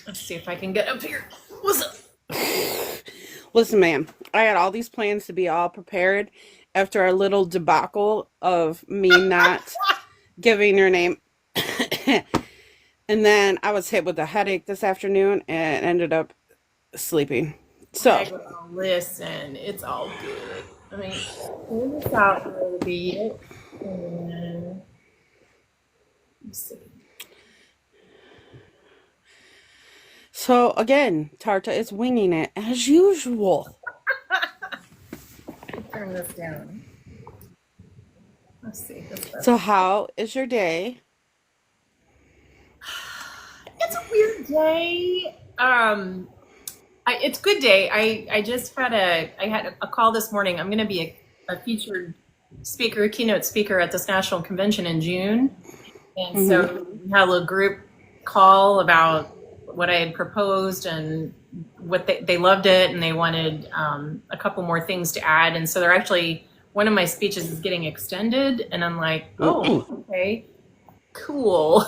Let's see if I can get up here. What's up? Listen, ma'am, I had all these plans to be all prepared after a little debacle of me not giving your name. And then I was hit with a headache this afternoon and ended up sleeping. Okay, So, girl, listen, it's all good. I mean, pull this out a little bit. And let's see. so again, Tarta is winging it as usual. Turn this down. Let's see. That's better. So, how is your day? It's a weird day. It's a good day. I just had a call this morning. I'm going to be a featured speaker, a keynote speaker at this national convention in June. And Mm-hmm. so we had a little group call about what I had proposed and what they loved it, and they wanted a couple more things to add. And so they're actually, one of my speeches is getting extended, and I'm like, Mm-mm. oh, okay, cool.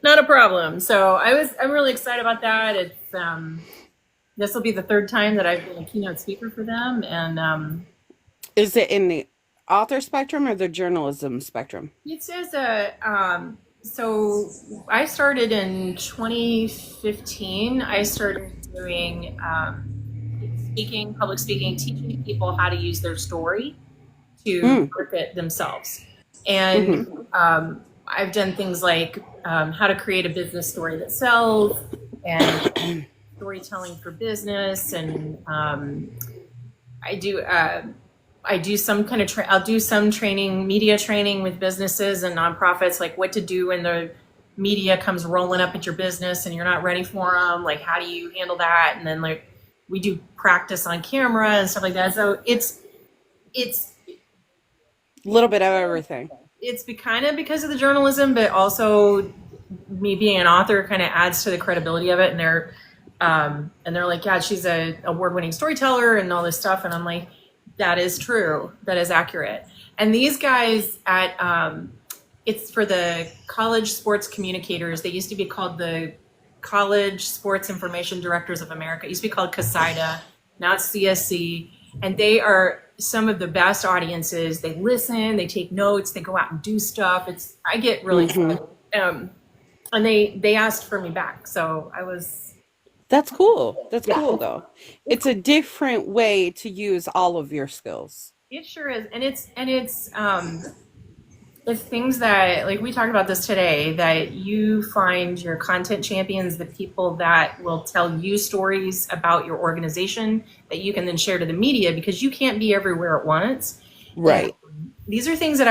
Not a problem. So I'm really excited about that. It's this will be the third time that I've been a keynote speaker for them, and Is it in the author spectrum or the journalism spectrum? it says so I started in 2015. I started doing public speaking, teaching people how to use their story to Mm. market themselves. And Mm-hmm. I've done things like how to create a business story that sells, and storytelling for business, and I do I do some kind of I'll do some training, media training with businesses and nonprofits, like what to do when the media comes rolling up at your business and you're not ready for them. Like, how do you handle that? And then like we do practice on camera and stuff like that. So it's A little bit of everything. it's kind of because of the journalism, but also me being an author kind of adds to the credibility of it. And they're like, yeah, she's a award-winning storyteller and all this stuff. And I'm like, that is true. That is accurate. And these guys at it's for the college sports communicators. They used to be called the College Sports Information Directors of America. It used to be called CASIDA. Now it's CSC. And they are some of the best audiences. They listen, they take notes, they go out and do stuff. I get really Mm-hmm. excited. And they asked for me back. So I was, That's cool. That's yeah, cool though. it's It's a different way to use all of your skills. it sure is. And it's things that, like we talked about this today, that you find your content champions, the people that will tell you stories about your organization that you can then share to the media, because you can't be everywhere at once. And Right. these are things that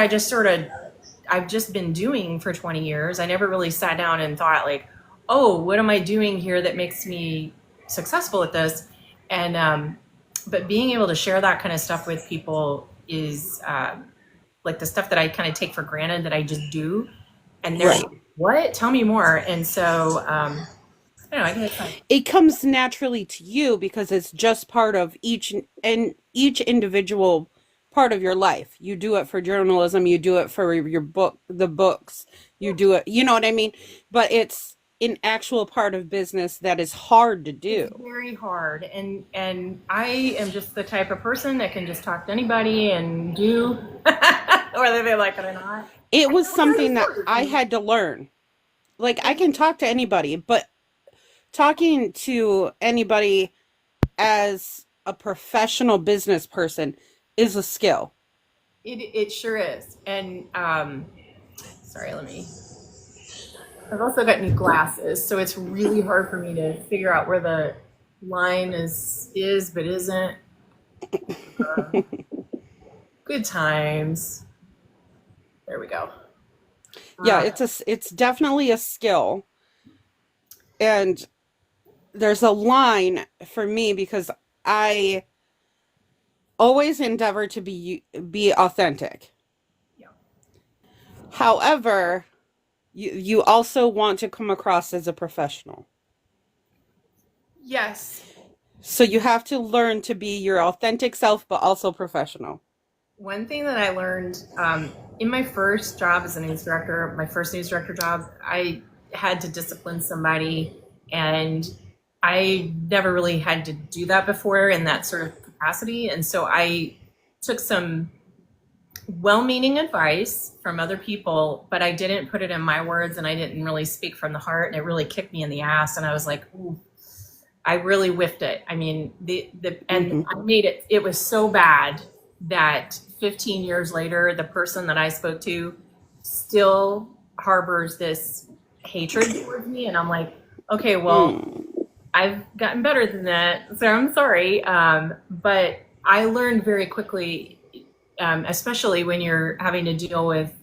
I've just been doing for 20 years. I never really sat down and thought like, oh, what am I doing here that makes me successful at this? And but being able to share that kind of stuff with people is like the stuff that I kind of take for granted that I just do. And they're Right. like, what? Tell me more. And so I don't know, I get excited. It comes naturally to you because it's just part of each individual part of your life. You do it for journalism, you do it for your book, the books, you do it, you know what I mean? But it's an actual part of business that is hard to It's do. very hard, and I am just the type of person that can just talk to anybody and do whether they like it or not. It I was tell crazy something that I stories. had to learn. Like I can talk to anybody, but talking to anybody as a professional business person is a skill. It sure is. And sorry, let me. I've also got new glasses, so it's really hard for me to figure out where the line is but isn't. Good times. There we go. Yeah, Uh, it's definitely a skill. And there's a line for me because I always endeavor to be authentic. yeah. However, you also want to come across as a professional. Yes. So you have to learn to be your authentic self, but also professional. One thing that I learned in my first job as a news director, my first news director job, I had to discipline somebody And I never really had to do that before in that sort of capacity. And so I took some well-meaning advice from other people, but I didn't put it in my words and I didn't really speak from the heart, and it really kicked me in the ass. And I was like, ooh, I really whiffed it. I mean, and I made it, it was so bad that 15 years later, the person that I spoke to still harbors this hatred towards me. And I'm like, okay, well, I've gotten better than that, so I'm sorry. But I learned very quickly, especially when you're having to deal with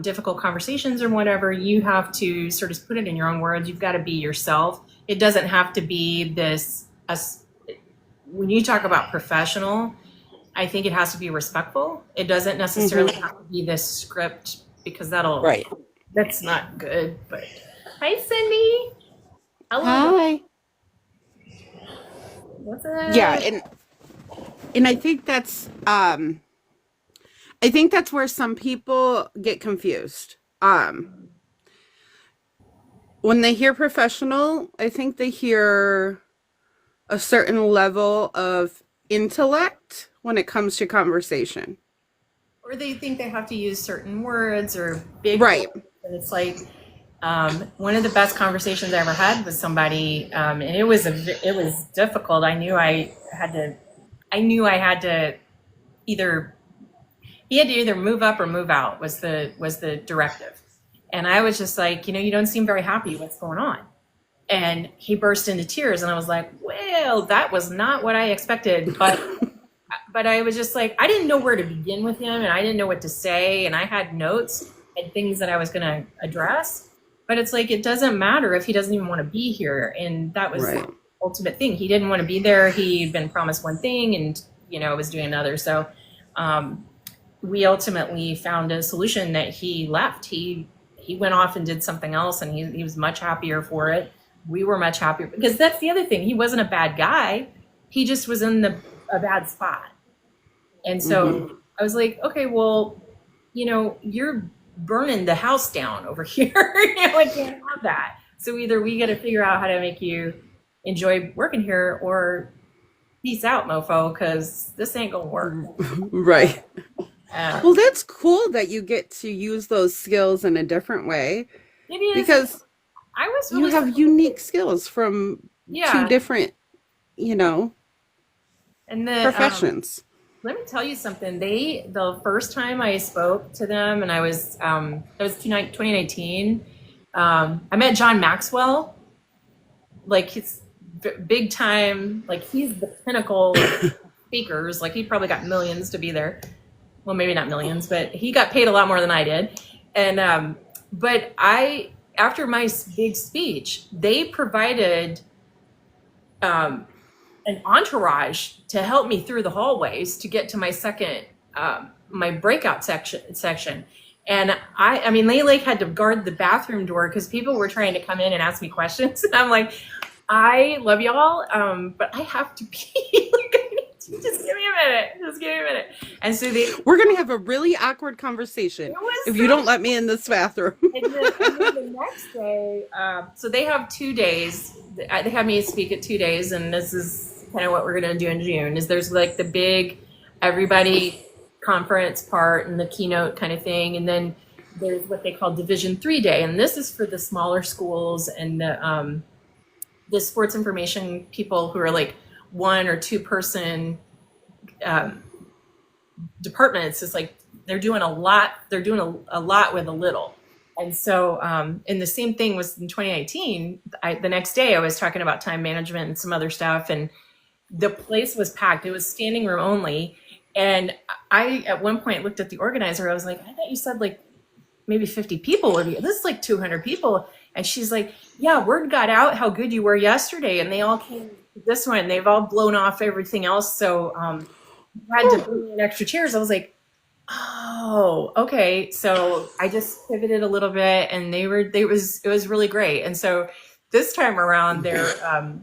difficult conversations or whatever, you have to sort of put it in your own words. You've got to be yourself. It doesn't have to be this, when you talk about professional, I think it has to be respectful. It doesn't necessarily have to be this script, because that's not good. But hi, Cindy. Hello. Hi. What's up? Yeah, and I think that's where some people get confused. When they hear professional, I think they hear a certain level of intellect when it comes to conversation. Or they think they have to use certain words or big Right. words. And it's like, one of the best conversations I ever had with somebody, and it was difficult. I knew I had to either, he had to either move up or move out was the directive. And I was just like, you don't seem very happy. What's going on? And he burst into tears, and I was like, well, that was not what I expected. But I was just like, I didn't know where to begin with him, and I didn't know what to say. And I had notes and things that I was going to address. But it's like, it doesn't matter if he doesn't even want to be here. And that was the ultimate thing. He didn't want to be there. He'd been promised one thing and, was doing another. So we ultimately found a solution that he left. He went off and did something else, and he was much happier for it. We were much happier, because that's the other thing. He wasn't a bad guy. He just was in a bad spot. And so I was like, okay, well, you're burning the house down over here. I can't have that. So either we got to figure out how to make you enjoy working here, or peace out, mofo, because this ain't gonna work. Right. Well, that's cool that you get to use those skills in a different way. It is, because I was really you have unique skills from two different, and the professions. Let me tell you something. The first time I spoke to them, and it was 2019. I met John Maxwell. Like, he's big time. Like, he's the pinnacle of speakers. Like, he probably got millions to be there. Well, maybe not millions, but he got paid a lot more than I did. And but after my big speech, they provided an entourage to help me through the hallways to get to my second, my breakout section. And I mean, they had to guard the bathroom door because people were trying to come in and ask me questions. And I'm like, I love y'all, but I have to pee. Just give me a minute. And so we're going to have a really awkward conversation if you don't let me in this bathroom. And then the next day, so they have 2 days. They have me speak at 2 days, and this is kind of what we're going to do in June. Is there's like the big everybody conference part and the keynote kind of thing, and then there's what they call Division 3 Day, and this is for the smaller schools and the sports information people who are like 1 or 2 person departments. Is like they're doing a lot with a little. And so and the same thing was in 2019. The next day I was talking about time management and some other stuff, and the place was packed. It was standing room only. And I at one point looked at the organizer. I was like, I thought you said like maybe 50 people would be. This is like 200 people. And she's like, yeah, word got out how good you were yesterday, and they all came to this one. They've all blown off everything else, so had to bring in extra chairs. I was like, oh, okay. So I just pivoted a little bit, and it was really great. And so this time around, they're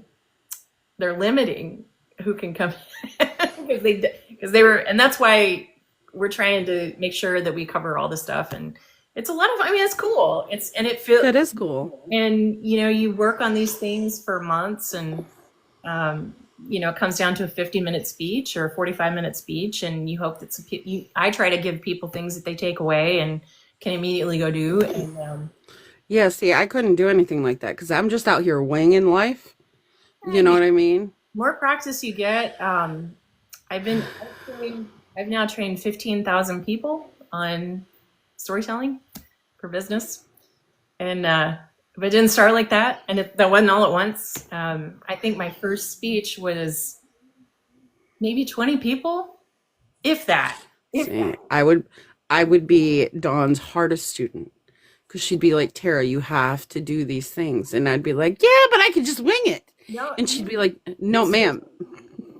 limiting who can come because they were, and that's why we're trying to make sure that we cover all the stuff. And it's a lot of, I mean, it's cool. It feels, That is cool. and you work on these things for months, and it comes down to a 50-minute speech or a 45-minute speech, and you hope that I try to give people things that they take away and can immediately go do. And Yeah, see, I couldn't do anything like that because I'm just out here winging life. You know what I mean? more practice you get. I've now trained 15,000 people on storytelling for business, and but it didn't start like that, and that wasn't all at once. I think my first speech was maybe 20 people, if that. See, I would be Dawn's hardest student because she'd be like, Tara, you have to do these things. And I'd be like, yeah, but I could just wing it. No, And she'd be like, no, ma'am.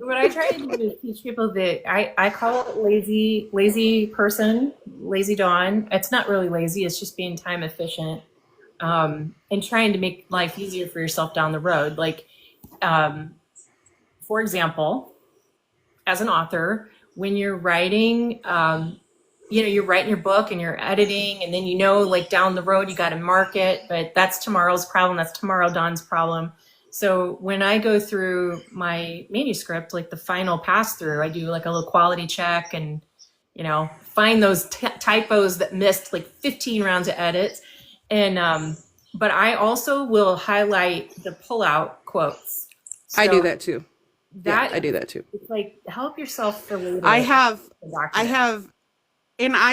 what I try to do is teach people that I call it lazy person, lazy Dawn. It's not really lazy. It's just being time efficient, and trying to make life easier for yourself down the road. Like, for example, as an author, when you're writing, you're writing your book and you're editing, and then like down the road you got to market, but that's tomorrow's problem. That's tomorrow Dawn's problem. So when I go through my manuscript, like the final pass through, I do like a little quality check and, find those typos that missed like 15 rounds of edits. And, but I also will highlight the pullout quotes. So I do that too. I do that too. It's like, help yourself for later. I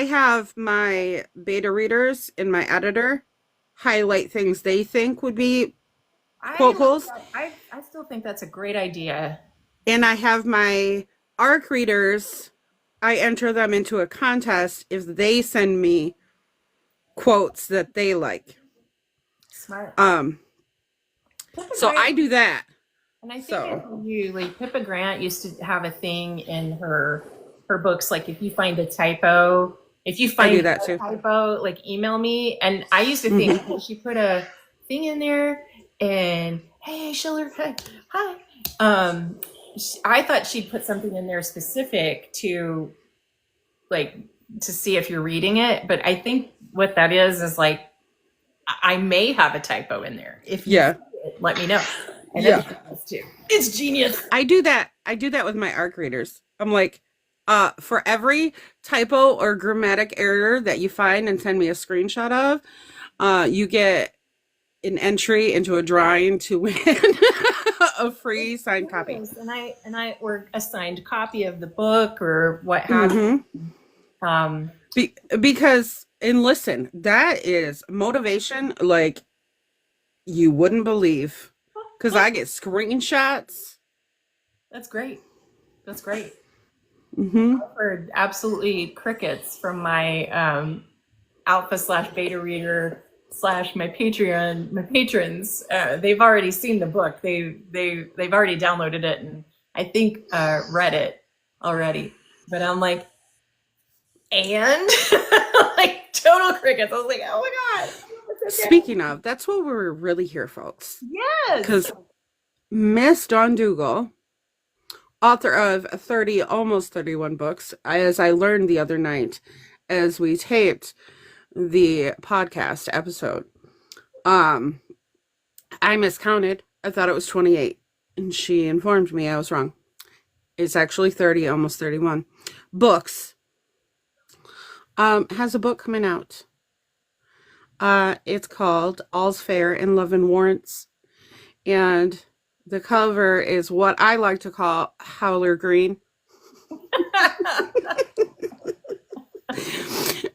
have my beta readers in my editor highlight things they think would be quote pulls. I still think that's a great idea. And I have my ARC readers, I enter them into a contest if they send me quotes that they like. Smart. So I do that. And I think like Pippa Grant used to have a thing in her books, like if you find a typo, typo, like email me. And I used to think she put a thing in there and hey Schiller, hi. I thought she'd put something in there specific to see if you're reading it, but I think what that is like I may have a typo in there. If you let me know. And too. It's genius. I do that with my ARC readers. I'm like, for every typo or grammatic error that you find and send me a screenshot of, you get an entry into a drawing to win a free signed copy. And I or a signed copy of the book or what have you. Because, and listen, that is motivation like you wouldn't believe. Because I get screenshots. That's great. Mm-hmm. I've heard absolutely crickets from my alpha/beta reader / my patrons. They've already seen the book. They've already downloaded it and I think read it already. But I'm like, and like total crickets. I was like, oh my God. Okay. Speaking of, that's what we're really here, folks. Yes. Because Miss Dawn Dugle, author of 30, almost 31 books, as I learned the other night as we taped the podcast episode, I miscounted. I thought it was 28. And she informed me I was wrong. It's actually 30, almost 31 books. Has a book coming out. It's called All's Fair in Love and Warrants, and the cover is what I like to call Howler Green.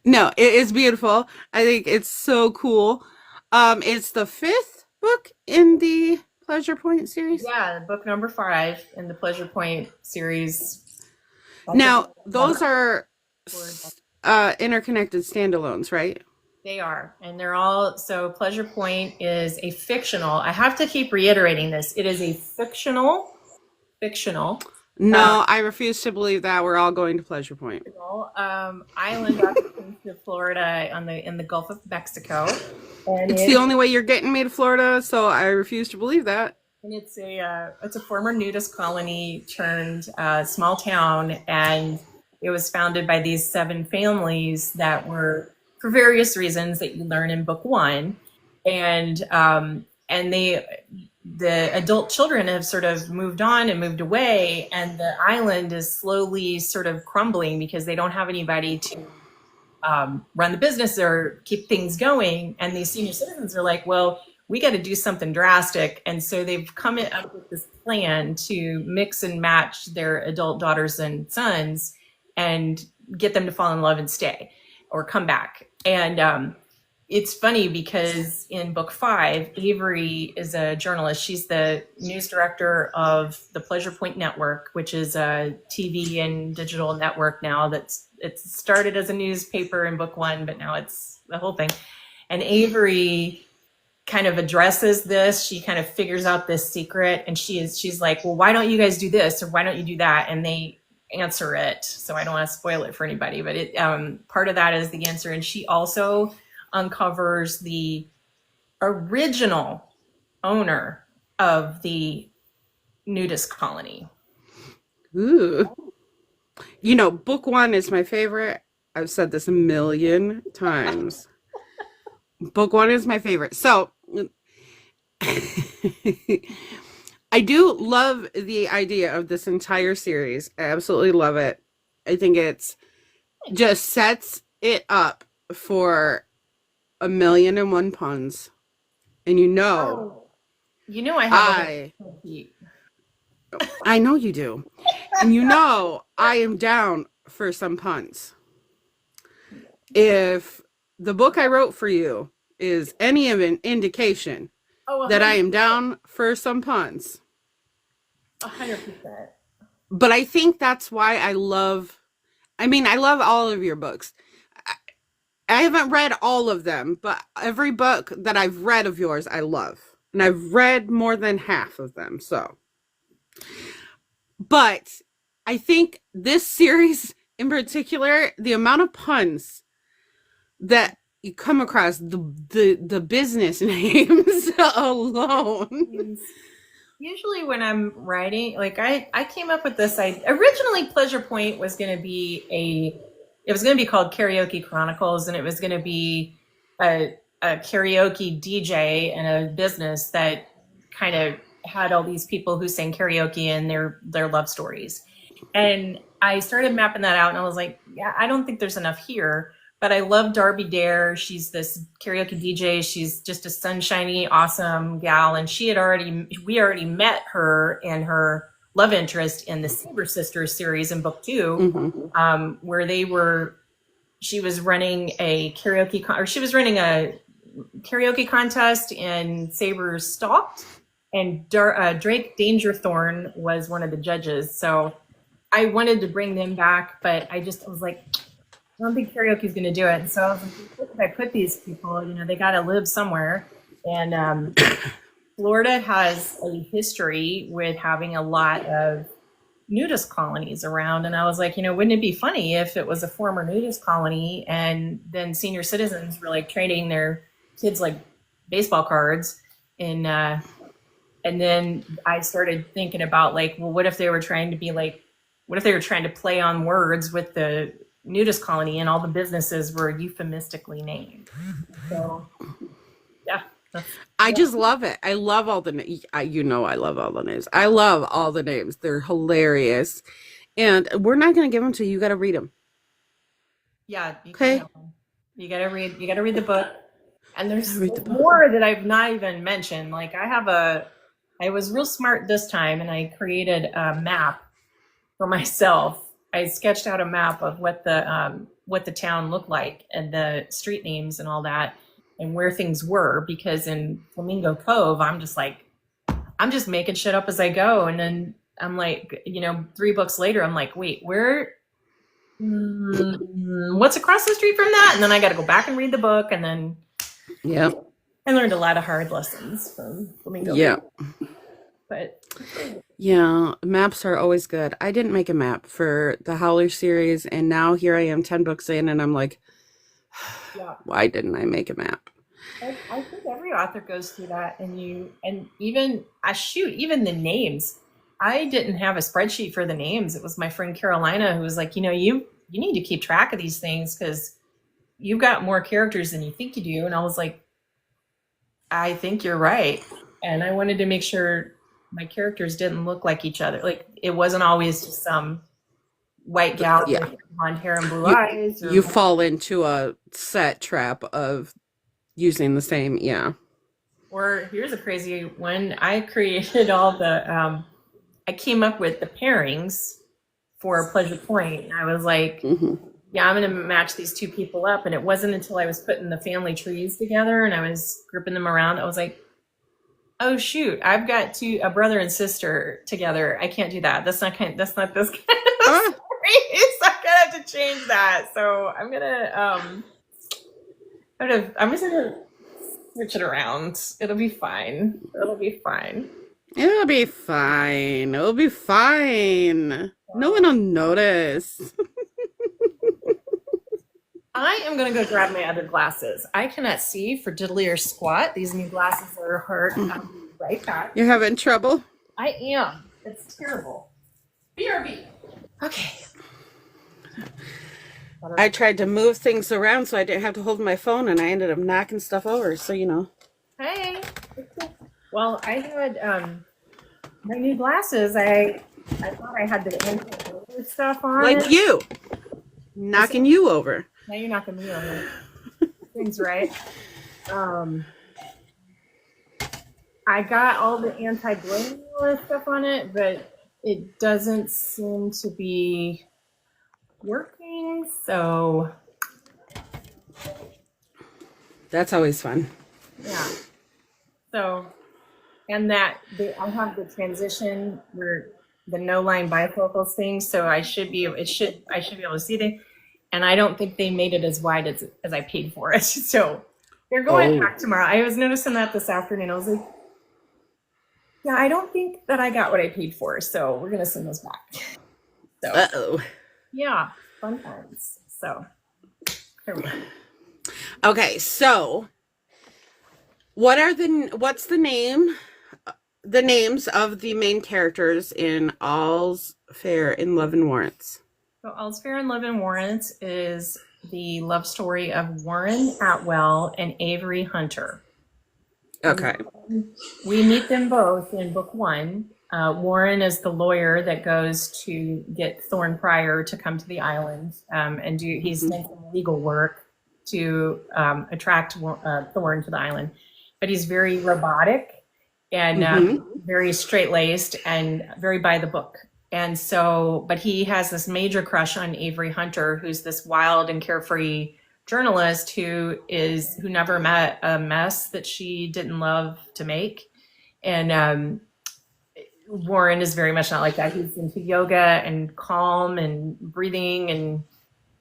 No, it is beautiful. I think it's so cool. It's the 5th book in the Pleasure Point series. Yeah, book number 5 in the Pleasure Point series. Now, those are interconnected standalones, right? They are, and they're all, so Pleasure Point is a fictional, I have to keep reiterating this, it is a fictional. No, I refuse to believe that. We're all going to Pleasure Point. Island off the coast of Florida in the Gulf of Mexico. And it's the only way you're getting me to Florida, so I refuse to believe that. And it's a former nudist colony turned small town, and it was founded by these 7 families that were for various reasons that you learn in book one. And the adult children have sort of moved on and moved away, and the island is slowly sort of crumbling because they don't have anybody to run the business or keep things going. And these senior citizens are like, well, we got to do something drastic. And so they've come up with this plan to mix and match their adult daughters and sons and get them to fall in love and stay or come back. And it's funny because in book 5, Avery is a journalist. She's the news director of the Pleasure Point Network, which is a TV and digital network now it started as a newspaper in book 1, but now it's the whole thing. And Avery kind of addresses this. She kind of figures out this secret, and she's like, well, why don't you guys do this? Or why don't you do that? And they answer it. So I don't want to spoil it for anybody, but part of that is the answer. And she also uncovers the original owner of the nudist colony. Ooh. You know, book 1 is my favorite. I've said this a million times. Book 1 is my favorite. So I do love the idea of this entire series. I absolutely love it. I think it's just sets it up for 1,000,001 puns. And I have I know you do. And I am down for some puns. If the book I wrote for you is any of an indication that I am down for some puns. 100%. But I think that's why I love all of your books. I haven't read all of them, but every book that I've read of yours, I love. And I've read more than half of them, so. But I think this series in particular, the amount of puns that you come across, the business names alone. Usually when I'm writing, like I came up with this idea. Originally, Pleasure Point was going to be called Karaoke Chronicles, and it was going to be a karaoke DJ and a business that kind of had all these people who sang karaoke and their love stories. And I started mapping that out, and I was like, yeah, I don't think there's enough here. But I love Darby Dare. She's this karaoke DJ. She's just a sunshiny, awesome gal. And we already met her and her love interest in the Saber Sisters series in book 2, where she was running a karaoke contest, and Saber stalked, and Drake Dangerthorn was one of the judges. So I wanted to bring them back, but I was like, I don't think karaoke is going to do it. And so I was like, if I put these people, they got to live somewhere. And Florida has a history with having a lot of nudist colonies around. And I was like, wouldn't it be funny if it was a former nudist colony and then senior citizens were like trading their kids like baseball cards? And then I started thinking about like, well, what if they were trying to play on words with the nudist colony and all the businesses were euphemistically named? So yeah. I just love it. I love all the names. I love all the names. I love all the names. They're hilarious. And we're not going to give them to you. You got to read them. Yeah. Okay. You got to read the book. And there's more that I've not even mentioned. Like I was real smart this time, and I created a map for myself. I sketched out a map of what the town looked like and the street names and all that, and where things were, because in Flamingo Cove, I'm just making shit up as I go. And then I'm like, 3 books later, I'm like, wait, what's across the street from that? And then I got to go back and read the book. And then, yeah, I learned a lot of hard lessons from Flamingo Cove. But yeah, maps are always good. I didn't make a map for the Howler series, and now here I am 10 books in, and I'm like, why didn't I make a map? I think every author goes through that, and even the names. I didn't have a spreadsheet for the names. It was my friend Carolina who was like, you need to keep track of these things, because you've got more characters than you think you do. And I was like, I think you're right. And I wanted to make sure my characters didn't look like each other. Like it wasn't always just some white gal with blonde hair and blue eyes. You fall into a set trap of using the same, Or here's a crazy one. I created all the, I came up with the pairings for Pleasure Point. And I was like, yeah, I'm going to match these two people up. And it wasn't until I was putting the family trees together and I was grouping them around, I was like, oh shoot, I've got a brother and sister together. I can't do that. That's not this kind of story. So I'm gonna have to change that. So I'm gonna switch it around. It'll be fine. It'll be fine. It'll be fine. It'll be fine. No one will notice. I am going to go grab my other glasses. I cannot see for diddly or squat. These new glasses are hurt. I'll be right back. You're having trouble? I am. It's terrible. BRB. Okay. I tried to move things around so I didn't have to hold my phone, and I ended up knocking stuff over, so you know. Hey. Well, I had my new glasses. I thought I had the anti-glare stuff on. Like you. Knocking you over. Now you're knocking me over. Things right. I got all the anti-glare stuff on it, but it doesn't seem to be working. So that's always fun. Yeah. So, and I have the transition where the no line bifocals thing. So I should be able to see them. And I don't think they made it as wide as I paid for it. So they're going back tomorrow. I was noticing that this afternoon. I was like, yeah, I don't think that I got what I paid for. So we're going to send those back. So, yeah, fun times. So here we go. Okay, so what's the names of the main characters in All's Fair in Love and Warrants? So All's Fair in Love and Warrants is the love story of Warren Atwell and Avery Hunter. Okay. We meet them both in book one. Warren is the lawyer that goes to get Thorne Pryor to come to the island and he's making legal work to attract Thorne to the island. But he's very robotic and very straight-laced and very by the book. And so, but he has this major crush on Avery Hunter, who's this wild and carefree journalist who never met a mess that she didn't love to make. And Warren is very much not like that. He's into yoga and calm and breathing and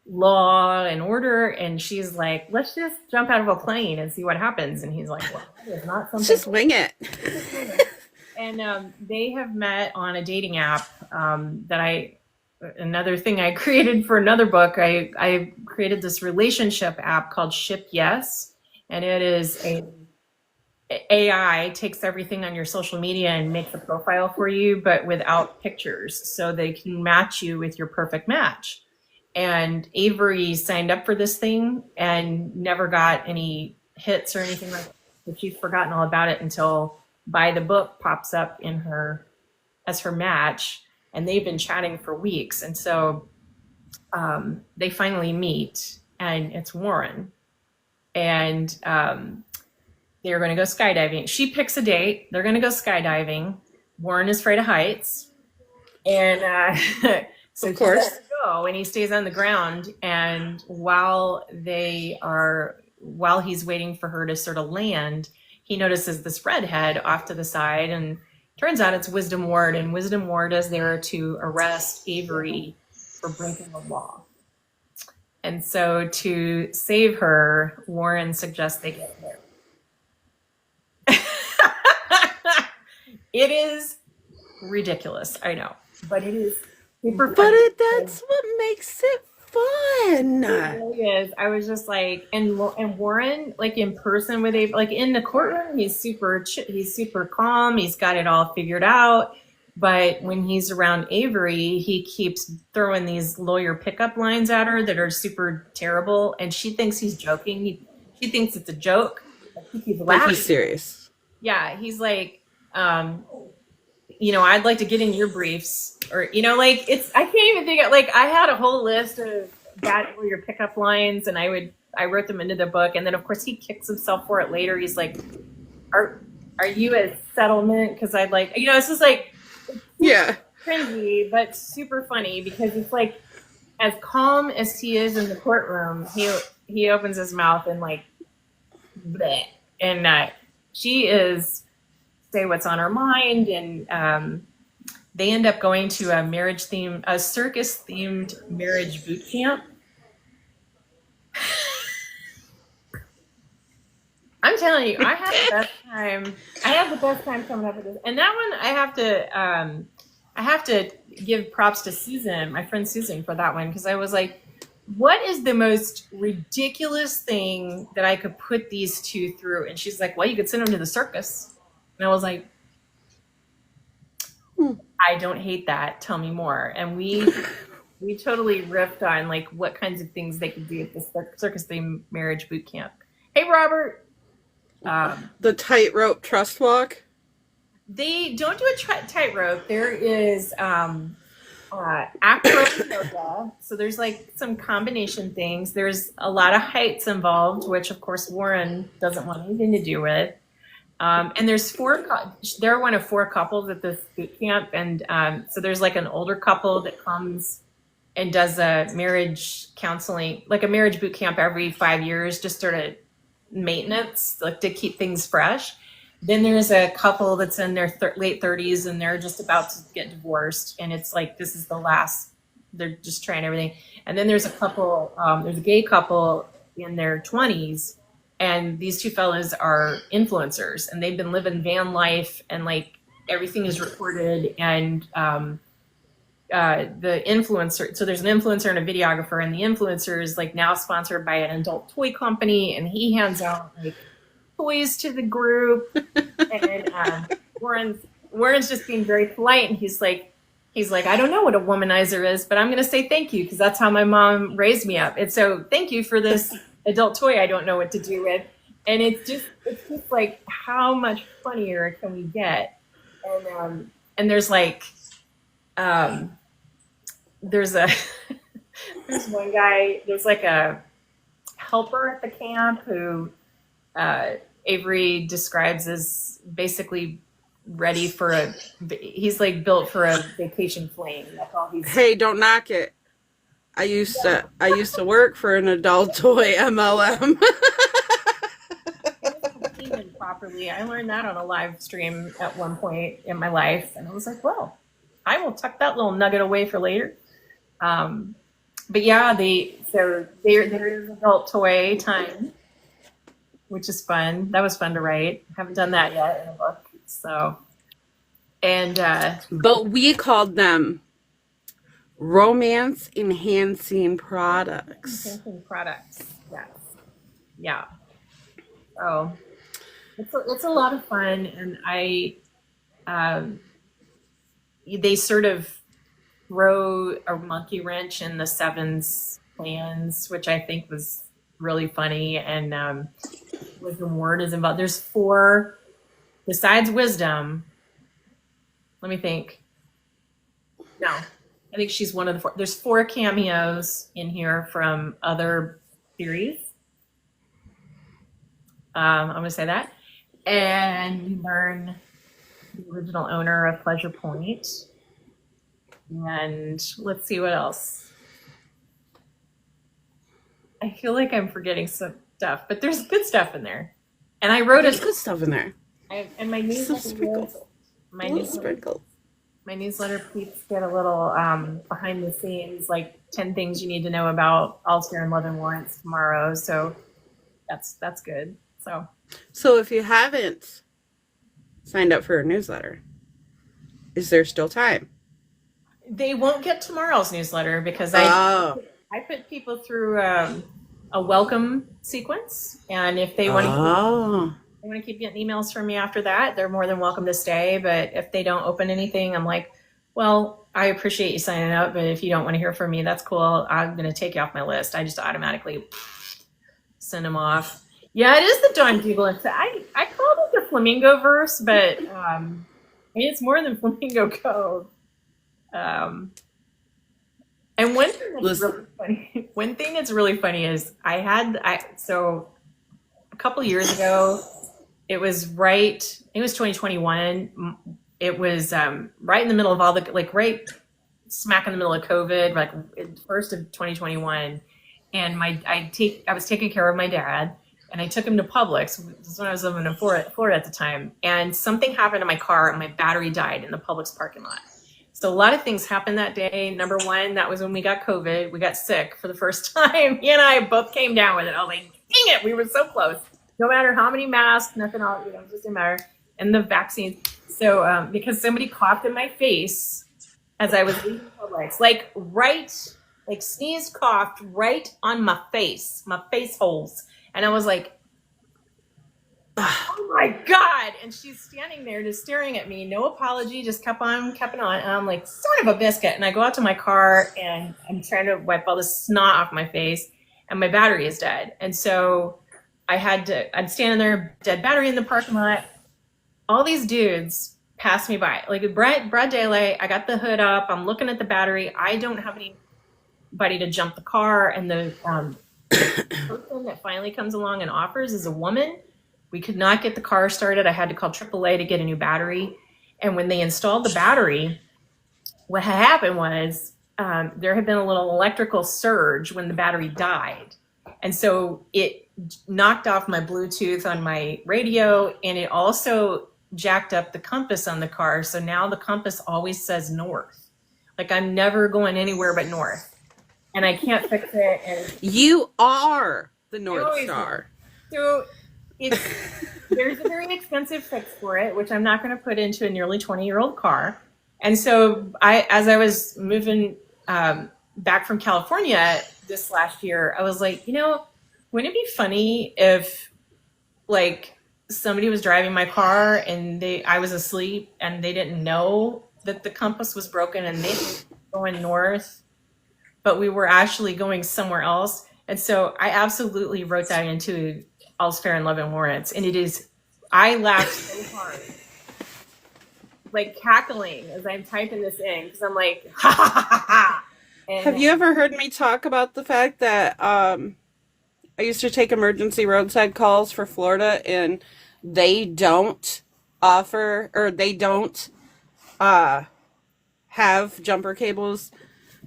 law and order. And she's like, let's just jump out of a plane and see what happens. And he's like, well, that is not something. Let's just wing it. And they have met on a dating app another thing I created for another book. I created this relationship app called Ship Yes. And it is AI takes everything on your social media and makes a profile for you, but without pictures. So they can match you with your perfect match. And Avery signed up for this thing and never got any hits or anything like that. So she's forgotten all about it until By the Book pops up as her match, and they've been chatting for weeks. And so they finally meet, and it's Warren. And they're going to go skydiving. She picks a date. They're going to go skydiving. Warren is afraid of heights. And so of course, he go, and he stays on the ground. And while he's waiting for her to sort of land, he notices this redhead off to the side, and turns out it's Wisdom Ward, and Wisdom Ward is there to arrest Avery for breaking the law. And so to save her, Warren suggests they get married. It is ridiculous, I know, but it is super fun. But that's what makes it fun. It really is. I was just like, and Warren, like in person with Avery, like in the courtroom, he's super calm. He's got it all figured out. But when he's around Avery, he keeps throwing these lawyer pickup lines at her that are super terrible, and she thinks he's joking. She thinks it's a joke. He keeps But laughing. he's serious. Yeah, he's like, I'd like to get in your briefs, or like I can't even think of, like, I had a whole list of bad lawyer pickup lines, and I wrote them into the book, and then of course he kicks himself for it later. He's like, "Are you a settlement?" Because I'd like, it's just like, Yeah. cringy, but super funny, because it's like, as calm as he is in the courtroom, he opens his mouth and like, bleh. And she is say what's on her mind, and they end up going to a circus themed marriage boot camp. I'm telling you, I have the best time. I have the best time coming up with this. And that one, I have to give props to Susan, my friend Susan, for that one, because I was like, what is the most ridiculous thing that I could put these two through? And she's like, well, you could send them to the circus. And I was like, I don't hate that. Tell me more. And we totally riffed on like what kinds of things they could do at the circus themed marriage boot camp. Hey, Robert. The tightrope trust walk. They don't do a tightrope. There is acro yoga. So there's like some combination things. There's a lot of heights involved, which of course Warren doesn't want anything to do with. And there's they're one of 4 couples at this boot camp. And so there's like an older couple that comes and does a marriage counseling, like a marriage boot camp every 5 years, just sort of maintenance, like to keep things fresh. Then there's a couple that's in their late 30s, and they're just about to get divorced, and it's like, this is the last, they're just trying everything. And then there's a couple, there's a gay couple in their 20s, and these 2 fellas are influencers, and they've been living van life, and like everything is recorded. And the influencer, so there's an influencer and a videographer, and the influencer is like now sponsored by an adult toy company, and he hands out like toys to the group. And Warren's just being very polite, and he's like, I don't know what a womanizer is, but I'm going to say thank you, because that's how my mom raised me up. And so thank you for this adult toy I don't know what to do with. And it's just like, how much funnier can we get? And there's like, there's one guy, there's like a helper at the camp who Avery describes as basically ready for he's like built for a vacation flame. That's all he's. Hey, don't knock it. I used to work for an adult toy MLM. Properly. I learned that on a live stream at one point in my life, and I was like, well, I will tuck that little nugget away for later. But yeah, there is adult toy time, which is fun. That was fun to write. Haven't done that yet in a book. So, and but we called them romance enhancing products. Enhancing products. Yes. Yeah. So it's a lot of fun, and they sort of throw a monkey wrench in the Sevens plans, which I think was really funny. And Wisdom Ward is involved. There's 4 besides Wisdom. Let me think. No, I think she's one of the 4. There's 4 cameos in here from other series. I'm going to say that. And we learn the original owner of Pleasure Point. And let's see what else. I feel like I'm forgetting some stuff, but there's good stuff in there. And I wrote There's good stuff in there. And my newsletter, my newsletter, please get a little behind the scenes, like 10 things you need to know about Altair and Love and Warrants tomorrow. So that's good. So if you haven't signed up for a newsletter, is there still time? They won't get tomorrow's newsletter because I put people through a welcome sequence, and if they want to they want to keep getting emails from me after that, they're more than welcome to stay. But if they don't open anything, I'm like, well, I appreciate you signing up, but if you don't want to hear from me, that's cool. I'm going to take you off my list. I just automatically send them off. Yeah, it is the Don Dugle. I called it the Flamingo verse, but I mean, it's more than Flamingo Cove. And one thing that's really funny. One thing that's really funny is so a couple years ago, it was 2021. It was right in the middle of all the right smack in the middle of COVID, like first of 2021. And I was taking care of my dad, and I took him to Publix. This is when I was living in Florida at the time. And something happened to my car, and my battery died in the Publix parking lot. So a lot of things happened that day. Number one, that was when we got COVID. We got sick for the first time. He and I both came down with it. I was like, dang it, we were so close. No matter how many masks, nothing else, it just didn't matter. And the vaccines. So because somebody coughed in my face as I was leaving Publix, sneezed, coughed right on my face holes. And I was like, oh my God. And she's standing there just staring at me. No apology, just kept on. And I'm like, son of a biscuit. And I go out to my car and I'm trying to wipe all the snot off my face, and my battery is dead. And so I'm standing there, dead battery in the parking lot. All these dudes pass me by. Like broad daylight, I got the hood up. I'm looking at the battery. I don't have anybody to jump the car. And the person that finally comes along and offers is a woman. We could not get the car started. I had to call AAA to get a new battery. And when they installed the battery, what had happened was there had been a little electrical surge when the battery died. And so it knocked off my Bluetooth on my radio, and it also jacked up the compass on the car. So now the compass always says north. Like I'm never going anywhere but north. And I can't fix it. And you are the North Star. So there's a very expensive fix for it, which I'm not going to put into a nearly 20-year-old car. And so as I was moving back from California this last year, I was like, wouldn't it be funny if somebody was driving my car and I was asleep and they didn't know that the compass was broken and they were going north, but we were actually going somewhere else. And so I absolutely wrote that into All's Fair in Love and Warrants. And I laughed so hard, cackling as I'm typing this in, because I'm like, ha ha ha ha ha. Have you ever heard me talk about the fact that I used to take emergency roadside calls for Florida, and they don't offer, or they don't have jumper cables,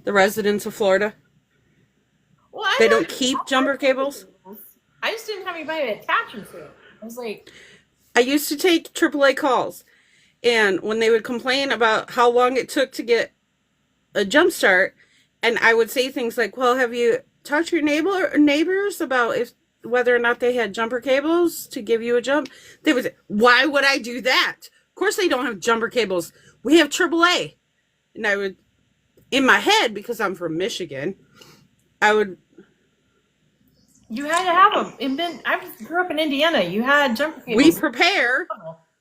the residents of Florida? Well, they don't keep jumper cables? I just didn't have anybody to attach them to. I was like... I used to take AAA calls, and when they would complain about how long it took to get a jump start, and I would say things like, well, have you talked to your neighbors about whether or not they had jumper cables to give you a jump? They would say, why would I do that? Of course they don't have jumper cables. We have AAA. And I would, in my head, because I'm from Michigan, you had to have them. I grew up in Indiana. You had jumper cables. We prepare.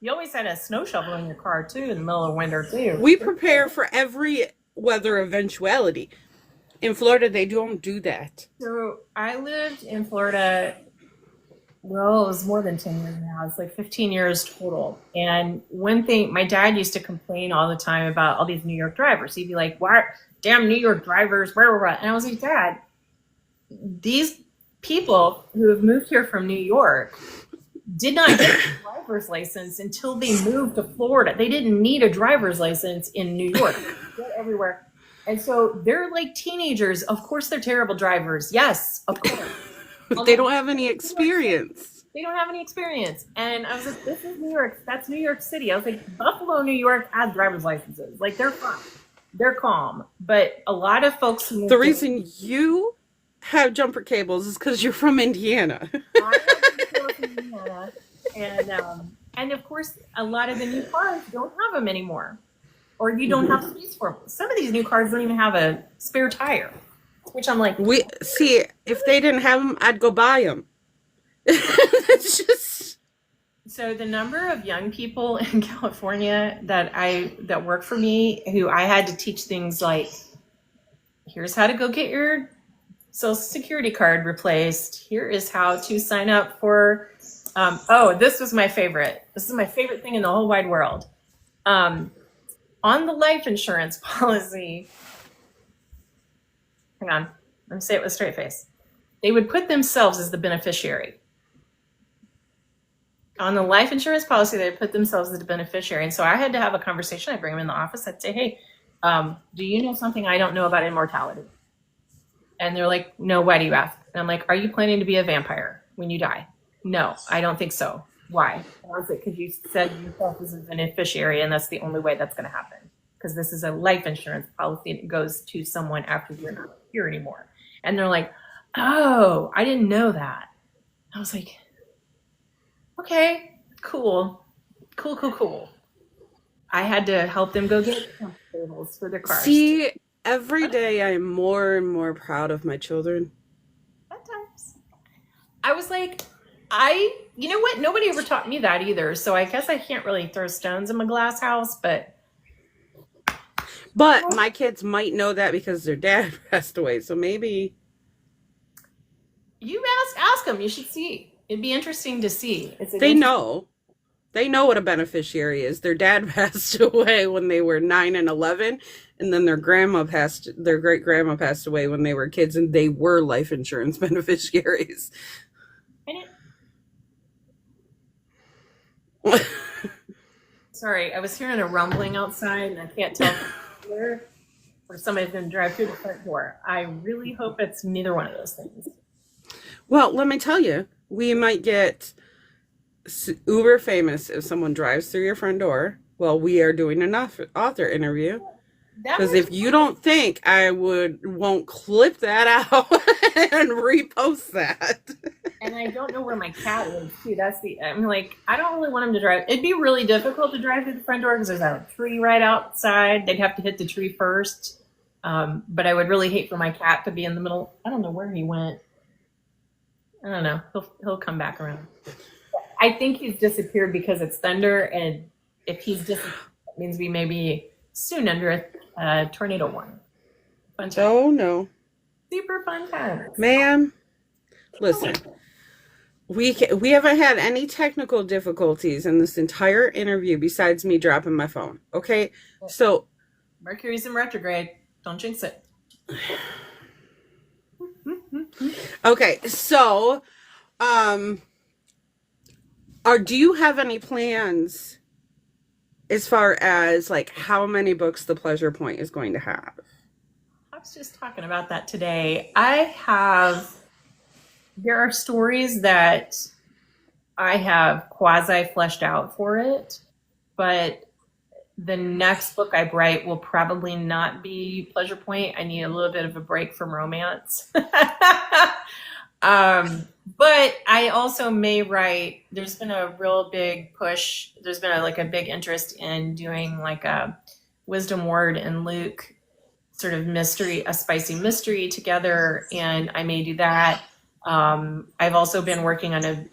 You always had a snow shovel in your car, too, in the middle of winter, too. We prepare for every weather eventuality. In Florida, they don't do that. So I lived in Florida, well, it was more than 10 years now. It's 15 years total. And one thing, my dad used to complain all the time about all these New York drivers. He'd be like, why, damn New York drivers, where we're at. And I was like, Dad, these people who have moved here from New York did not get a driver's license until they moved to Florida. They didn't need a driver's license in New York. They get everywhere. And so they're like teenagers. Of course they're terrible drivers. Yes, of course. They don't have any experience. They don't have any experience. And I was like, this is New York. That's New York City. I was like, Buffalo, New York has driver's licenses. They're fine. They're calm. But a lot of folks... The reason you have jumper cables is because you're from Indiana. I am from Indiana. And of course, a lot of the new cars don't have them anymore. Or you don't have space for them. Some of these new cars don't even have a spare tire, which I'm like... See, if they didn't have them, I'd go buy them. It's just... So the number of young people in California that work for me who I had to teach things like, here's how to go get your social security card replaced. Here is how to sign up for this was my favorite. This is my favorite thing in the whole wide world. On the life insurance policy, hang on, let me say it with a straight face. They would put themselves as the beneficiary. On the life insurance policy, they put themselves as the beneficiary. And so I had to have a conversation. I'd bring them in the office. I'd say, hey, do you know something I don't know about immortality? And they're like, no, why do you ask? And I'm like, are you planning to be a vampire when you die? No, I don't think so. Why? And I was like, because you said yourself as a beneficiary, and that's the only way that's going to happen. Because this is a life insurance policy that goes to someone after you're not here anymore. And they're like, oh, I didn't know that. I was like, okay, cool. I had to help them go get tables for their cars. See, every day I'm more and more proud of my children. Sometimes. I was like, you know what? Nobody ever taught me that either. So I guess I can't really throw stones in my glass house, but my kids might know that because their dad passed away. So maybe you ask them. You should see. It'd be interesting to see. They know what a beneficiary is. Their dad passed away when they were 9 and 11, and then their great grandma passed away when they were kids, and they were life insurance beneficiaries. Sorry, I was hearing a rumbling outside, and I can't tell where or somebody's going to drive through the front door. I really hope it's neither one of those things. Well, let me tell you, we might get uber famous if someone drives through your front door while we are doing an author interview. Because if you don't think I won't clip that out and repost that. And I don't know where my cat is too. I'm like, I don't really want him to drive. It'd be really difficult to drive through the front door because there's a tree right outside. They'd have to hit the tree first. But I would really hate for my cat to be in the middle. I don't know where he went. I don't know. He'll come back around. I think he's disappeared because it's thunder, and if he's disappeared, that means we may be soon under a tornado warning. Fun time. Oh no! Super fun time, ma'am. Listen, we haven't had any technical difficulties in this entire interview besides me dropping my phone. Okay, so Mercury's in retrograde. Don't jinx it. Okay, so, do you have any plans as far as like how many books the Pleasure Point is going to have? I was just talking about that today. There are stories that I have quasi fleshed out for it, but the next book I write will probably not be Pleasure Point. I need a little bit of a break from romance. But I also may write, there's been a real big push. There's been a big interest in doing like a Wisdom Ward and Luke sort of mystery, a spicy mystery together. And I may do that. I've also been working on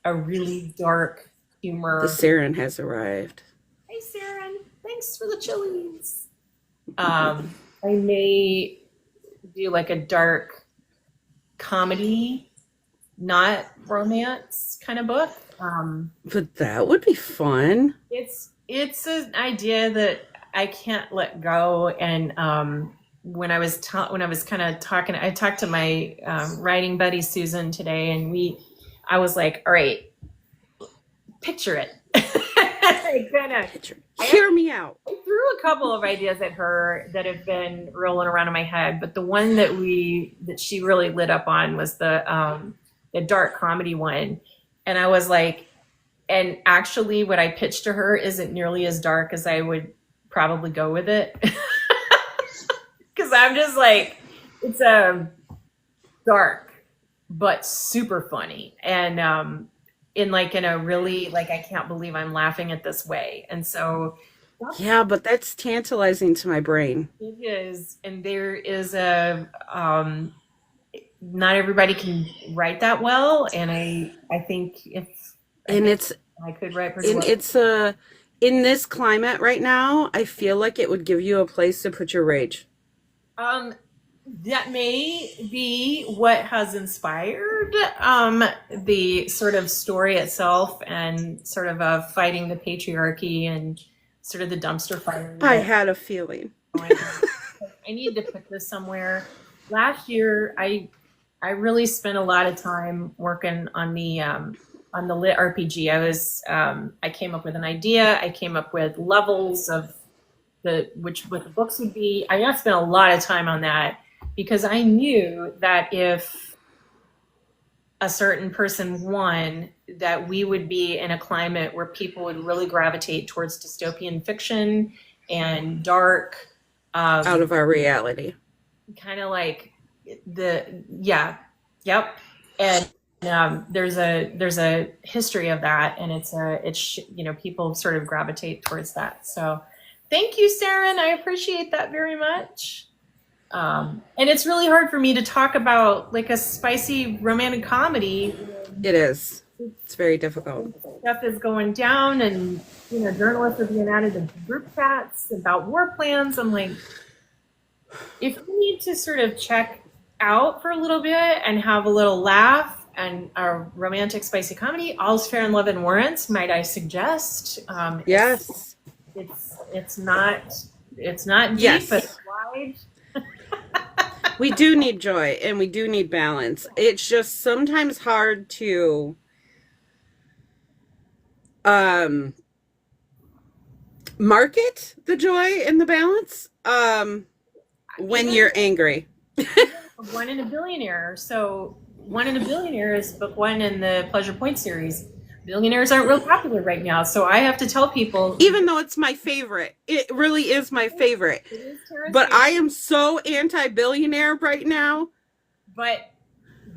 a really dark humor. The Siren has arrived. Hey, Siren, thanks for the chilies. I may do like a dark comedy, not romance kind of book. But that would be fun. It's an idea that I can't let go. And when I was kind of talking, I talked to my writing buddy Susan today, and I was like, all right, picture it. Hear me out. I threw a couple of ideas at her that have been rolling around in my head, but the one that she really lit up on was the dark comedy one. And I was like, and actually what I pitched to her isn't nearly as dark as I would probably go with it. Because I'm just like, it's dark, but super funny. And in a really, I can't believe I'm laughing at this way. And so. Yeah, but that's tantalizing to my brain. It is. And there is not everybody can write that well. And I think I could write pretty And well. it's in this climate right now, I feel like it would give you a place to put your rage. That may be what has inspired the sort of story itself and sort of fighting the patriarchy and sort of the dumpster fire. I had a feeling. I need to put this somewhere. Last year, I really spent a lot of time working on the lit RPG. I came up with an idea. I came up with levels of what the books would be. I spent a lot of time on that because I knew that if a certain person won, that we would be in a climate where people would really gravitate towards dystopian fiction and dark, out of our reality. kind of like yep. And there's a history of that, and it's people sort of gravitate towards that. So thank you, Saren. I appreciate that very much. And it's really hard for me to talk about like a spicy romantic comedy. It is. It's very difficult. Stuff is going down, and journalists are being added to group chats about war plans. I'm like, if you need to sort of check out for a little bit and have a little laugh and a romantic spicy comedy, All's Fair in Love and Warrants, might I suggest? Yes. It's not deep, Yes. but it's wide. We do need joy and we do need balance. It's just sometimes hard to market the joy and the balance when you're angry. One in a Billionaire. So One in a Billionaire is book one in the Pleasure Point series. Billionaires aren't real popular right now, so I have to tell people. Even though it's my favorite, it really is my favorite. It is Tara's But favorite. I am so anti-billionaire right now. But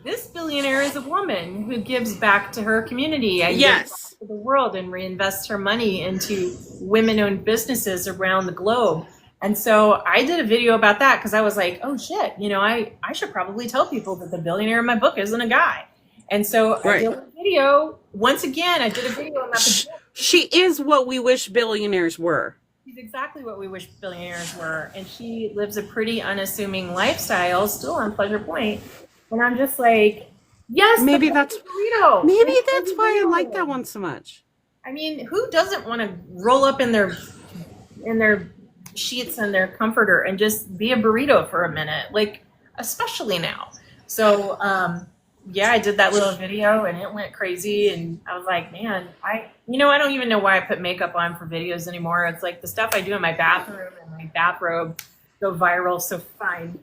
this billionaire is a woman who gives back to her community and Yes. gives back to the world and reinvests her money into women-owned businesses around the globe. And so I did a video about that because I was like, oh shit, I should probably tell people that the billionaire in my book isn't a guy. And so I did a video. Once again, I did a video about the book. She is what we wish billionaires were. She's exactly what we wish billionaires were. And she lives a pretty unassuming lifestyle still on Pleasure Point. And I'm just like, yes, Maybe that's burrito. maybe It's that's a why I burrito. like that one so much. I mean, who doesn't want to roll up in their sheets and their comforter and just be a burrito for a minute, like especially now. So I did that little video and it went crazy, and I was like, man, I don't even know why I put makeup on for videos anymore. It's like the stuff I do in my bathroom and my bathrobe go viral so fine.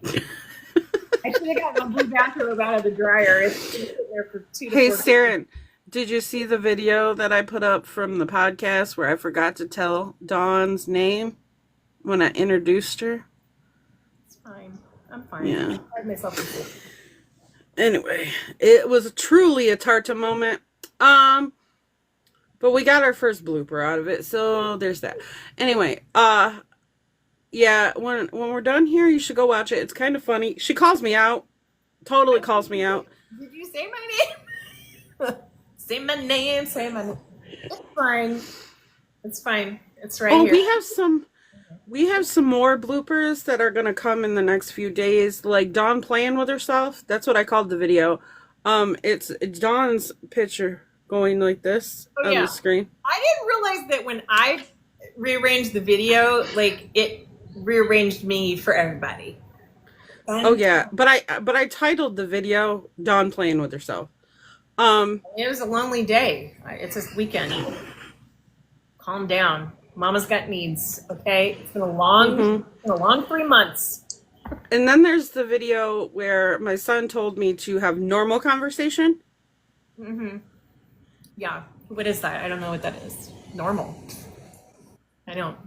I should have gotten my blue bathrobe out of the dryer. It's been sitting there for 2 to 4 Hey, days. Saren, did you see the video that I put up from the podcast where I forgot to tell Dawn's name when I introduced her? It's fine. I'm fine. Yeah. I tried myself to sleep. Anyway, it was truly a Tarta moment. But we got our first blooper out of it, so there's that. Anyway, yeah, when we're done here, you should go watch it. It's kind of funny. She calls me out. Totally calls me out. Did you say my name? Say my name. Say my name. It's fine. It's fine. It's right here. We have some more bloopers that are gonna come in the next few days. Like Dawn playing with herself. That's what I called the video. It's Dawn's picture going like this on the screen. I didn't realize that when I rearranged the video, like it rearranged me for everybody. Oh yeah, but I titled the video "Dawn playing with herself." It was a lonely day. It's this weekend. Calm down. Mama's got needs. Okay, it's been a long 3 months. And then there's the video where my son told me to have normal conversation. Mm-hmm. Yeah. What is that? I don't know what that is. Normal. I don't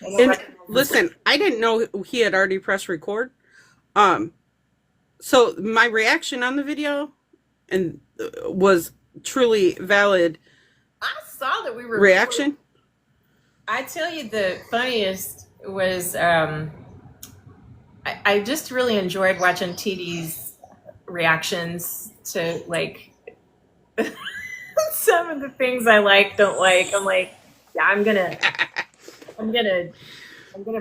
And listen, I didn't know he had already pressed record. So my reaction on the video was truly valid. I saw that we were Reaction. I tell you, the funniest was I just really enjoyed watching TD's reactions to like some of the things I don't like. I'm like, yeah, I'm gonna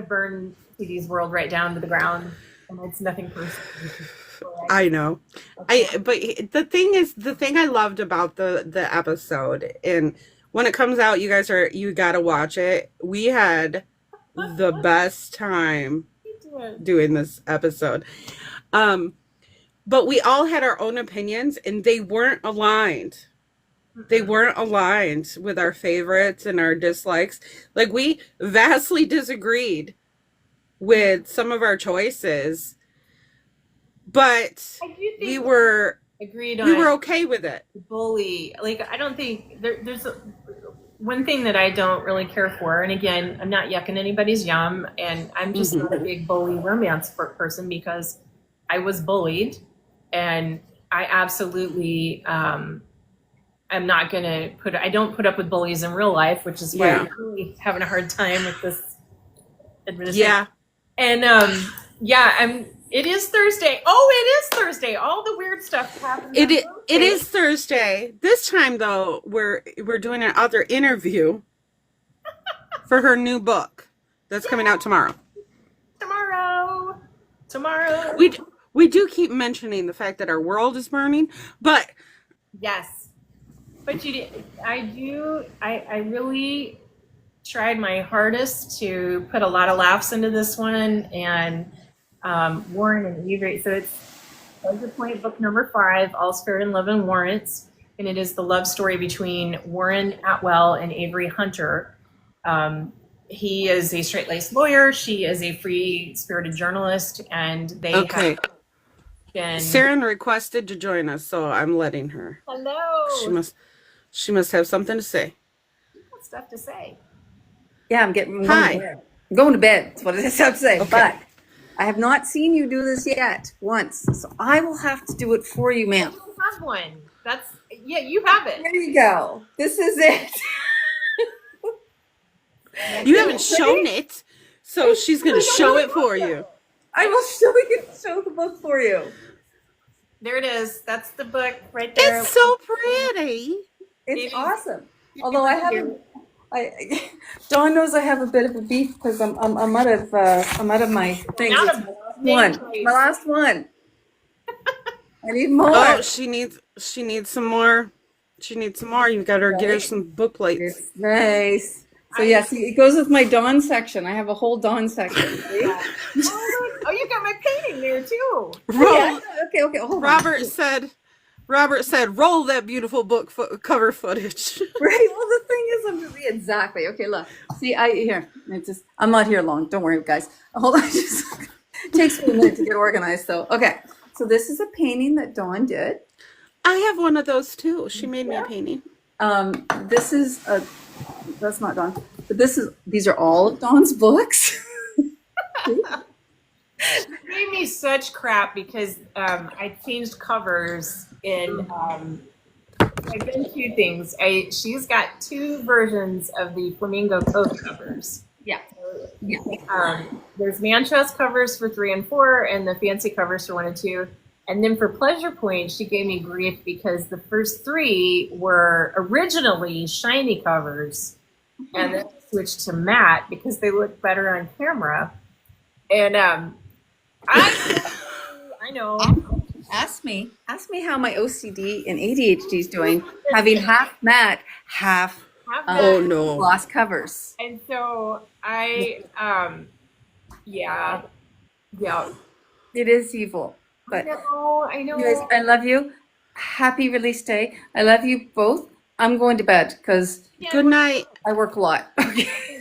burn TD's world right down to the ground, and it's nothing personal. I know. But the thing I loved about the episode, and when it comes out, you gotta watch it. We had the best time doing this episode. But we all had our own opinions, and they weren't aligned. They weren't aligned with our favorites and our dislikes. Like, we vastly disagreed with some of our choices, but we were okay with it. Bully, like, I don't think there's one thing that I don't really care for, and again, I'm not yucking anybody's yum, and I'm just not a big bully romance person because I was bullied, and I absolutely I'm not gonna I don't put up with bullies in real life, which is why I'm really having a hard time with this administration. Yeah. And it is Thursday. Oh, it is Thursday. All the weird stuff happens. It is Thursday. This time though, we're doing an author interview for her new book that's coming out tomorrow. Tomorrow. We do keep mentioning the fact that our world is burning, but yes. But I really tried my hardest to put a lot of laughs into this one, and Warren and Avery. So it's Pleasure Point, book number 5, All's Fair in Love and Warrants, and it is the love story between Warren Atwell and Avery Hunter. He is a straight-laced lawyer. She is a free-spirited journalist, and they have been... Saren requested to join us, so I'm letting her. Hello. She must have something to say. What stuff to say? Yeah, I'm going to bed. I'm going to bed. That's what I have to say. Okay. But I have not seen you do this yet once, so I will have to do it for you, ma'am. You have one. You have it. There you go. This is it. You haven't shown it, so she's going to show it for you. I will show the book for you. There it is. That's the book right there. It's so pretty. It's awesome. Although Dawn knows I have a bit of a beef because I'm out of my things. My last one. I need more. Oh, she needs some more. She needs some more. You've got to get her some book plates. It's nice. So it goes with my Dawn section. I have a whole Dawn section. See? Oh, you got my painting there too. Okay. Hold on. Robert said, roll that beautiful book cover footage. Right. Well, the thing is, exactly. Okay, look. See, I'm not here long. Don't worry, guys. Hold on. It takes me a minute to get organized. So, okay. So this is a painting that Dawn did. I have one of those too. She made me a painting. That's not Dawn. But these are all of Dawn's books. She gave me such crap because I changed covers in I've done 2 things. She's got 2 versions of the Flamingo Cove covers. Yeah. There's Manchester covers for 3 and 4 and the fancy covers for 1 and 2. And then for Pleasure Point, she gave me grief because the first 3 were originally shiny covers and then switched to matte because they look better on camera. And I know. Ask me how my OCD and ADHD is doing, having half matte, half gloss covers. And so I, it is evil. But I know. You guys, I love you. Happy release day. I love you both. I'm going to bed because good night. I work a lot.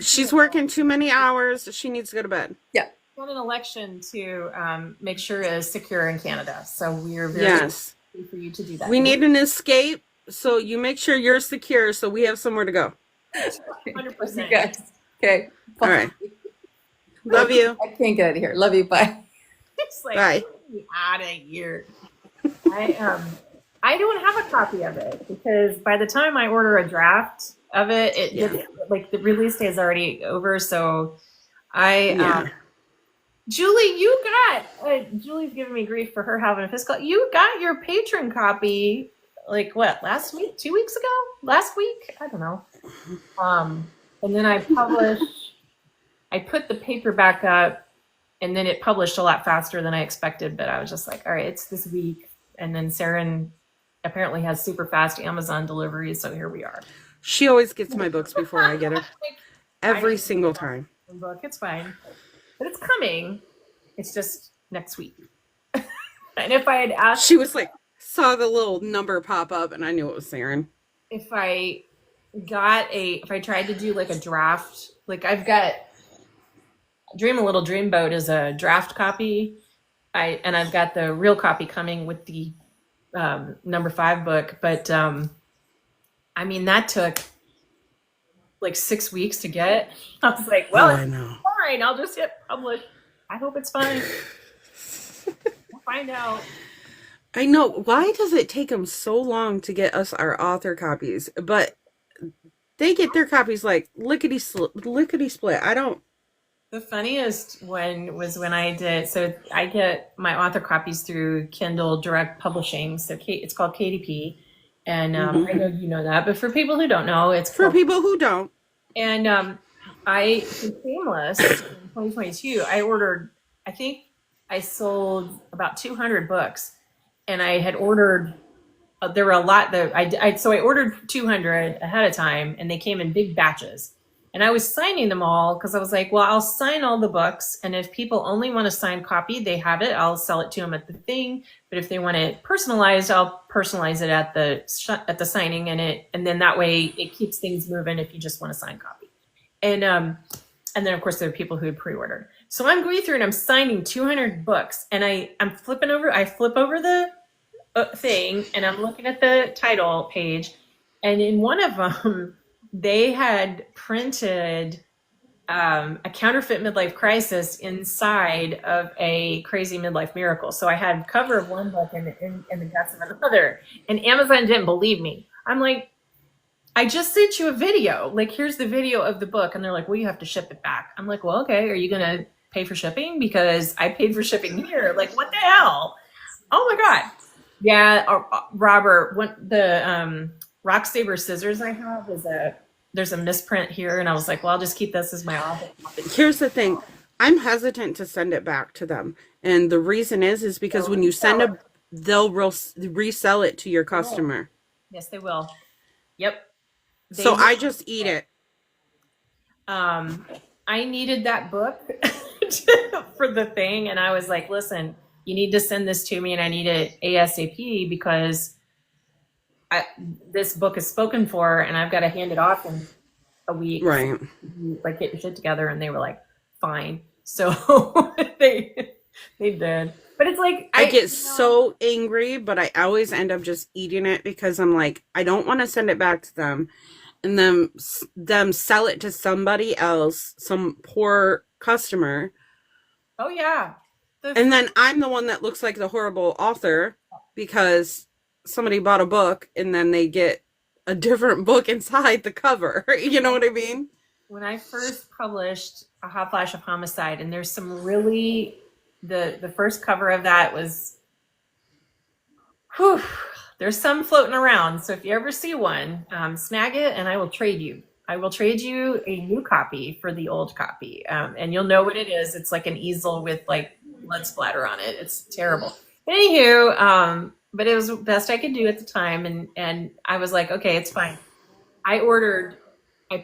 She's working too many hours. She needs to go to bed. Yeah. Got an election to make sure is secure in Canada, so we are very happy for you to do that. We need an escape, so you make sure you're secure, so we have somewhere to go. 100%. Okay. Bye. All right. Love you. I can't get out of here. Love you. Bye. It's like, bye. Out of here. I don't have a copy of it because by the time I order a draft of it, like the release day is already over. So Julie, Julie's giving me grief for her having a physical. You got your patron copy like what, last week, 2 weeks ago, last week, I don't know. And then I put the paper back up, and then it published a lot faster than I expected. But I was just like, all right, it's this week. And then Saren apparently has super fast Amazon deliveries, so here we are. She always gets my books before I get her. Every single time. Book, it's fine, but it's coming. It's just next week. And if I had asked, she was like, saw the little number pop up, and I knew it was Saren. If I tried to do like a draft, like I've got Dream a Little Dreamboat is a draft copy. I've got the real copy coming with the number 5 book. But I mean, that took like 6 weeks to get. I was like, well, I know. Fine. I'll just hit publish. I hope it's fine. We'll find out. I know. Why does it take them so long to get us our author copies? But they get their copies like lickety split. I don't. The funniest one was when I get my author copies through Kindle Direct Publishing. So it's called KDP. And I know you know that, but for people who don't know, it's for people who don't. And for Shameless in 2022, I think I sold about 200 books, and I had ordered. There were a lot that I ordered 200 ahead of time, and they came in big batches. And I was signing them all because I was like, well, I'll sign all the books, and if people only want a signed copy, they have it. I'll sell it to them at the thing. But if they want it personalized, I'll personalize it at the signing, and then that way it keeps things moving if you just want a signed copy. And then of course there are people who had pre-ordered. So I'm going through and I'm signing 200 books, and I flip over the thing, and I'm looking at the title page, and in one of them they had printed a counterfeit midlife crisis inside of a crazy midlife miracle. So I had cover of one book and the guts of another, and Amazon didn't believe me. I'm like, I just sent you a video. Like, here's the video of the book. And they're like, well, you have to ship it back. I'm like, well, okay. Are you going to pay for shipping? Because I paid for shipping here. Like, what the hell? Oh my God. Yeah. Robert, the Rock Saber scissors I have there's a misprint here. And I was like, well, I'll just keep this as my office. Here's the thing. I'm hesitant to send it back to them. And the reason is because when you send they'll resell it to your customer. Yes, they will. Yep. So I just eat it. I needed that book for the thing. And I was like, listen, you need to send this to me, and I need it ASAP because this book is spoken for, and I've got to hand it off in a week. Right. Like, get your shit together. And they were like, fine. So they did. But it's like, I get so angry, but I always end up just eating it because I'm like, I don't want to send it back to them and then them sell it to somebody else, some poor customer. Oh, yeah. And then I'm the one that looks like the horrible author because somebody bought a book and then they get a different book inside the cover. You know what I mean? When I first published A Hot Flash of Homicide, and there's some really, the first cover of that was, there's some floating around. So if you ever see one, snag it and I will trade you. I will trade you a new copy for the old copy. And you'll know what it is. It's like an easel with like blood splatter on it. It's terrible. But anywho, but it was the best I could do at the time. And I was like, okay, it's fine. I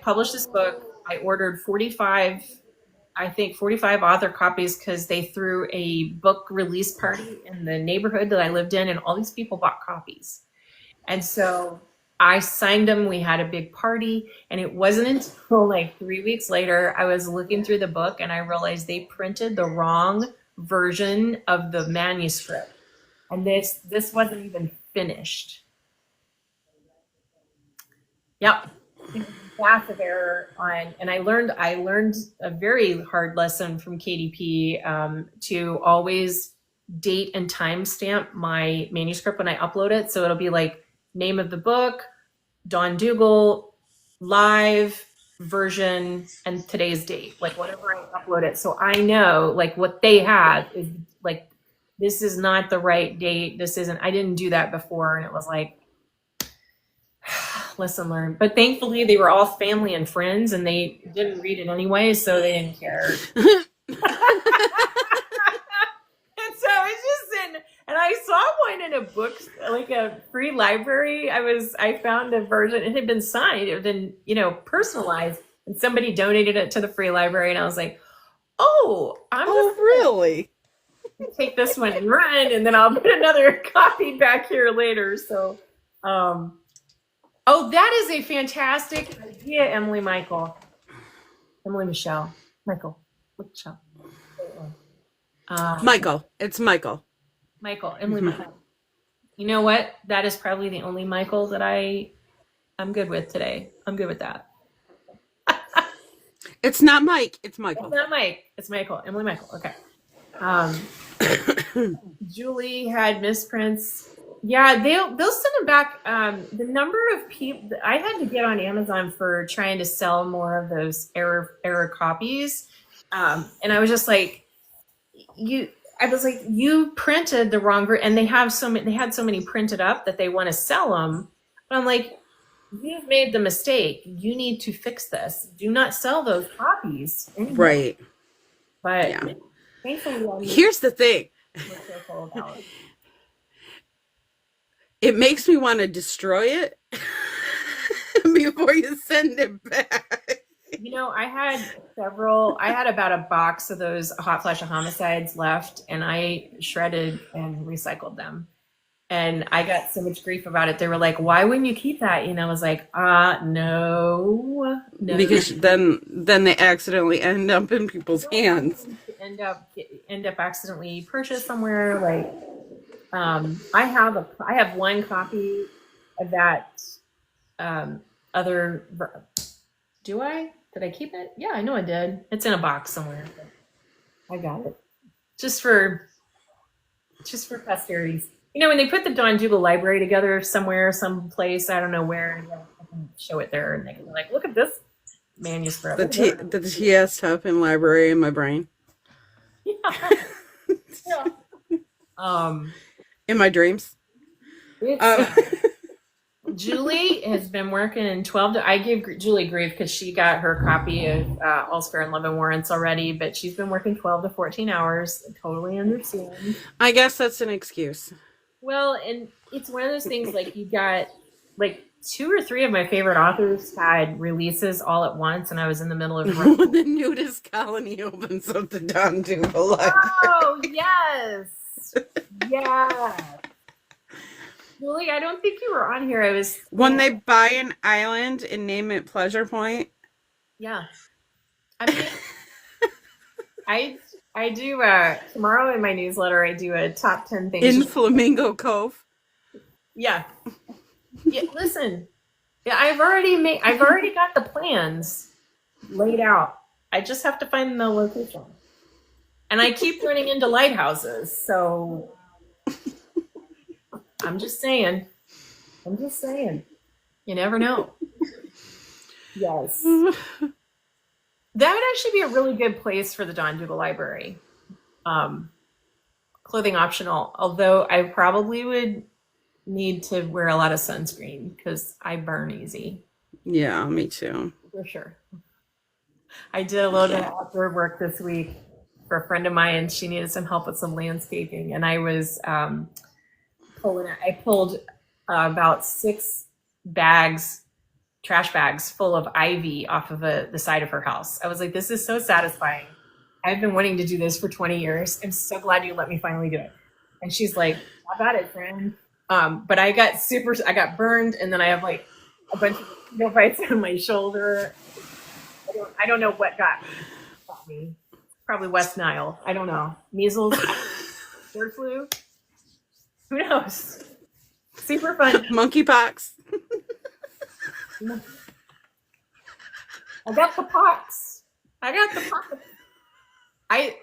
published this book. I ordered 45 author copies because they threw a book release party in the neighborhood that I lived in, and all these people bought copies. And so I signed them. We had a big party, and it wasn't until like 3 weeks later, I was looking through the book and I realized they printed the wrong version of the manuscript. And this wasn't even finished. Yep. Massive error and I learned a very hard lesson from KDP to always date and timestamp my manuscript when I upload it. So it'll be like name of the book, Dawn Dugle, live version, and today's date, like whatever I upload it. So I know like what they have is like, this is not the right date. This isn't, I didn't do that before. And it was like, lesson learned. But thankfully, they were all family and friends, and they didn't read it anyway, so they didn't care. And so it's just and I saw one in a book, like a free library. I found a version. It had been signed. It had been, personalized, and somebody donated it to the free library. And I was like, "Oh, really? Take this one and run, and then I'll put another copy back here later." So, that is a fantastic idea, Emily Michelle. Michael. It's Michael. Emily Michelle. You know what? That is probably the only Michael that I'm good with today. I'm good with that. It's not Mike. It's Michael. It's not Mike. It's Michael. Emily Michael. Okay. Julie had misprints. Yeah, they'll send them back. The number of people I had to get on Amazon for trying to sell more of those error copies, and I was just like, you printed the wrong version, and they had so many printed up that they want to sell them. But I'm like, you've made the mistake. You need to fix this. Do not sell those copies anymore. Right. But yeah. Thankfully, here's the thing. It makes me want to destroy it before you send it back. I had about a box of those Hot Flash of Homicides left, and I shredded and recycled them. And I got so much grief about it. They were like, "Why wouldn't you keep that?" I was like, no. Because then they accidentally end up in people's hands. End up accidentally purchased somewhere. Like, I have one copy of that other. Do I? Did I keep it? Yeah, I know I did. It's in a box somewhere. I got it. Just for posterity. When they put the Don Dugle library together somewhere, someplace, I don't know where, I can show it there, and they can be like, "Look at this manuscript." The TS Tappin library in my brain. Yeah. In my dreams. Julie has been working in 12 to, I gave Julie grief because she got her copy of All's Fair in Love and Warrants already, but she's been working 12 to 14 hours. I totally understand. I guess that's an excuse. Well, and it's one of those things, like, you got, like, 2 or 3 of my favorite authors had releases all at once, and I was in the middle of when the nudist colony opens up the Don Dugle library. Oh, yes. Yeah. Julie, I don't think you were on here. When they buy an island and name it Pleasure Point. Yeah. I mean, I do tomorrow in my newsletter, I do a top 10 things in Flamingo Cove. Yeah. Yeah, listen. Yeah, I've already got the plans laid out. I just have to find the location. And I keep running into lighthouses, so I'm just saying. You never know. Yes. That would actually be a really good place for the Don Dugal Library. Clothing optional, although I probably would need to wear a lot of sunscreen because I burn easy. Yeah, me too. For sure. I did a little bit of outdoor work this week for a friend of mine. She needed some help with some landscaping, and I was I pulled about 6 trash bags full of ivy off of the side of her house. I was like, this is so satisfying. I've been wanting to do this for 20 years. I'm so glad you let me finally do it. And she's like, I got it, friend. But I got burned, and then I have like a bunch of mosquito bites on my shoulder. I don't know what got me. Probably West Nile. I don't know. Measles, bird flu. Who knows? Super fun. Monkeypox. I got the pox. I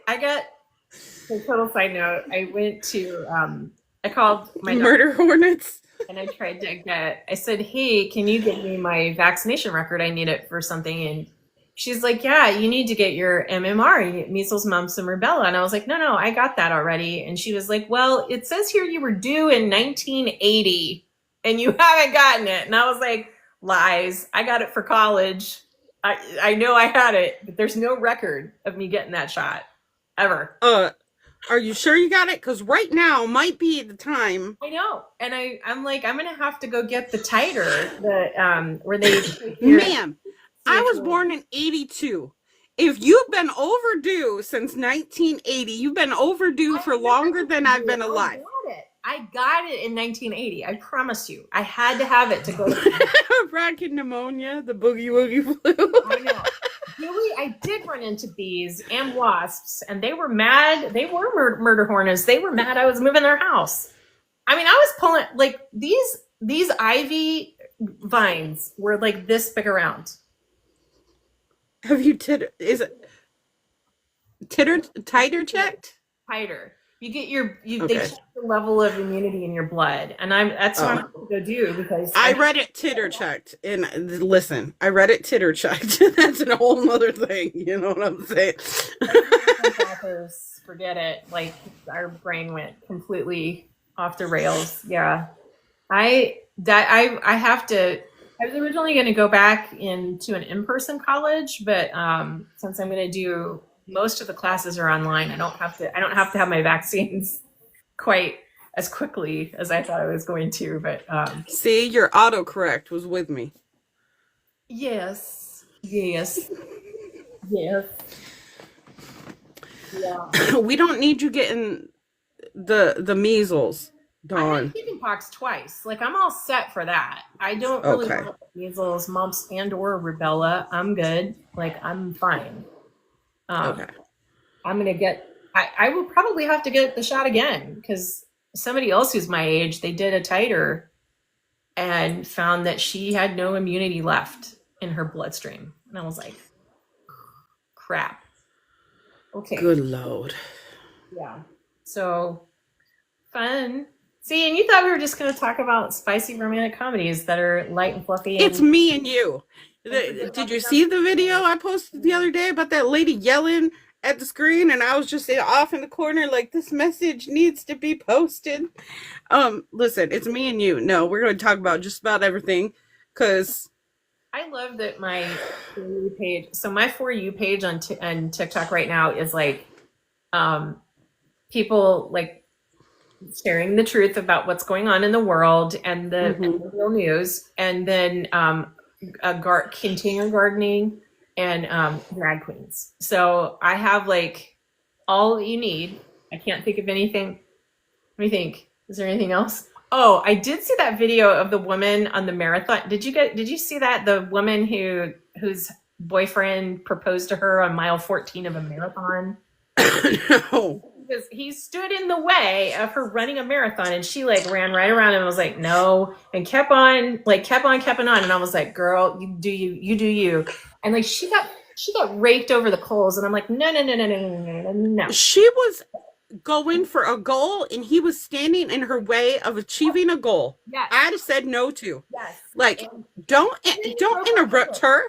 got a total side note. I went to I called my murder hornets, and I tried to I said, "Hey, can you give me my vaccination record? I need it for something." And she's like, "Yeah, you need to get your MMR, measles, mumps, and rubella." And I was like, No, I got that already. And she was like, "Well, it says here you were due in 1980 and you haven't gotten it." And I was like, Lies. I got it for college. I know I had it, but there's no record of me getting that shot ever. Are you sure you got it? Because right now might be the time. I know, and I'm like, I'm gonna have to go get the titer, where they. Ma'am, I was born in 82. If you've been overdue since 1980, you've been overdue for longer than I've been alive. I got it in 1980. I promise you. I had to have it to go. Bronchial pneumonia, the boogie woogie flu. I know. Really, I did run into bees and wasps, and they were mad. They were murder hornets. They were mad I was moving their house. I mean, I was pulling like these ivy vines were like this big around. Have you is it titer checked? Titer. You get they Okay. check the level of immunity in your blood, and that's what I'm going to go do because I read it titter checked, and listen, I read it titter checked. That's a whole nother thing. You know what I'm saying? Forget it. Like our brain went completely off the rails. Yeah, I have to. I was originally going to go back into an in-person college, but since I'm going to do most of the classes are online, I don't have to have my vaccines quite as quickly as I thought I was going to. But see, your autocorrect was with me. Yes. Yeah. We don't need you getting the measles, Dawn. I had chickenpox twice. Like I'm all set for that. I don't really want measles, mumps, and or rubella. I'm good. Like I'm fine. Okay. I'm gonna get. I will probably have to get the shot again because somebody else who's my age, they did a titer and found that she had no immunity left in her bloodstream, and I was like, crap. Okay. Good Lord. Yeah. So fun. See, and you thought we were just going to talk about spicy romantic comedies that are light and fluffy. It's me and you. Did you see the video I posted the other day about that lady yelling at the screen, and I was just off in the corner like, this message needs to be posted? Listen, it's me and you. No, we're going to talk about just about everything, because I love that my For You page. So my For You page on TikTok right now is like people like sharing the truth about what's going on in the world and the real news, and then container gardening and drag queens. So I have like all that you need. I can't think of anything. Let me think. Is there anything else? Oh, I did see that video of the woman on the marathon. Did you see that? The woman whose boyfriend proposed to her on mile 14 of a marathon? No. Because he stood in the way of her running a marathon, and she like ran right around and was like, no, and kept on. And I was like, girl, you do you. And like she got raked over the coals, and I'm like, no. She was going for a goal, and he was standing in her way of achieving a goal. Yes. I'd have said no to. Yes. Like, don't interrupt her.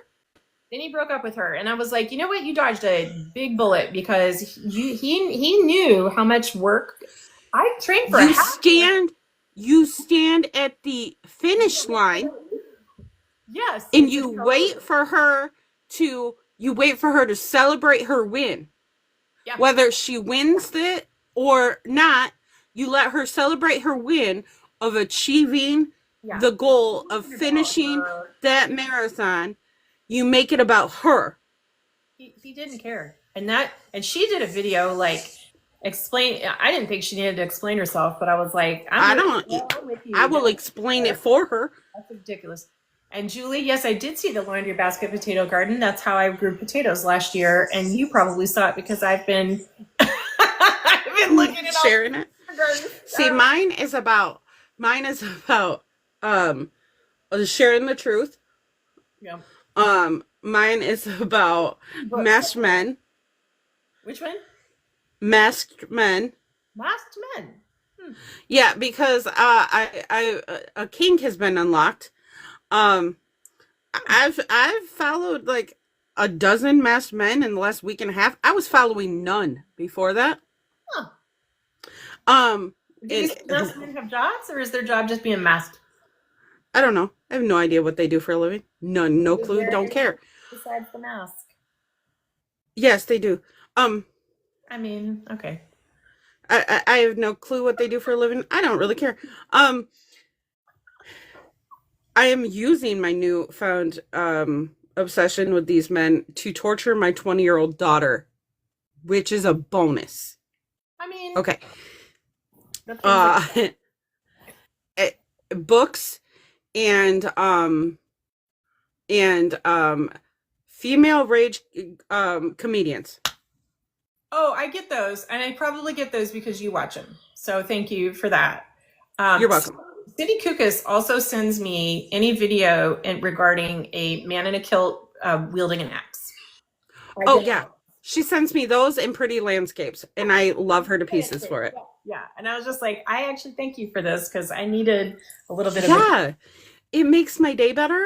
Then he broke up with her, and I was like, you know what? You dodged a big bullet because he knew how much work I trained for. You stand at the finish line. Yes. And you wait for her to celebrate her win. Yeah. Whether she wins it or not, you let her celebrate her win of achieving the goal of finishing that marathon. You make it about her. He didn't care. And she did a video like explain. I didn't think she needed to explain herself, but I was like, I will explain it for her. That's ridiculous. And Julie, yes, I did see the laundry basket potato garden. That's how I grew potatoes last year. And you probably saw it because I've been looking at sharing it. See, mine is about sharing the truth. Yeah. Mine is about masked men. Which one? Masked men. Masked men. Yeah, because a kink has been unlocked. I've followed like a dozen masked men in the last week and a half. I was following none before that. Huh. Do these masked men have jobs, or is their job just being masked? I don't know. I have no idea what they do for a living. None, no clue, don't care. Besides the mask. Yes, they do. I mean, okay. I have no clue what they do for a living. I don't really care. I am using my newfound obsession with these men to torture my 20-year-old daughter, which is a bonus. I mean, Okay. Like Books and female rage comedians. oh, I get those, and I probably get those because you watch them. So thank you for that. You're welcome. City Cuckus also sends me any video regarding a man in a kilt wielding an axe. Oh yeah, she sends me those in pretty landscapes, and I love her to pieces for it. Yeah, and I was just like, I actually thank you for this because I needed a little bit of it makes my day better.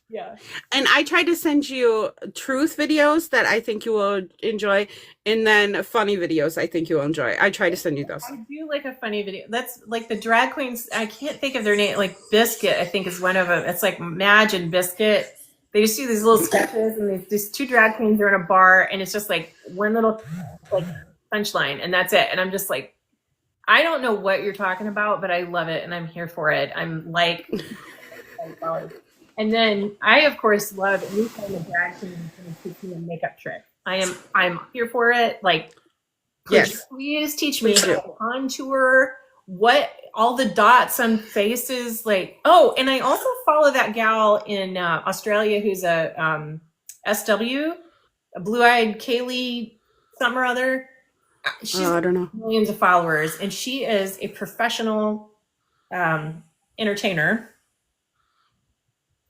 Yeah. And I tried to send you truth videos that I think you will enjoy, and then funny videos I think you will enjoy. I try to send you those. I do like a funny video. That's like the drag queens. I can't think of their name. Like Biscuit, I think is one of them. It's like Madge and Biscuit. They just do these little sketches, and these two drag queens are in a bar, and it's just like one little like punchline, and that's it. And I'm just like, I don't know what you're talking about, but I love it, and I'm here for it. I'm like, and then I, of course, love anytime a drag queen is going to teach me a makeup trick. I'm here for it. Like, please teach me how to contour, what all the dots on faces. Like, oh, and I also follow that gal in Australia who's a SW, a blue-eyed Kaylee something or other. She's I don't know. Millions of followers, and she is a professional entertainer,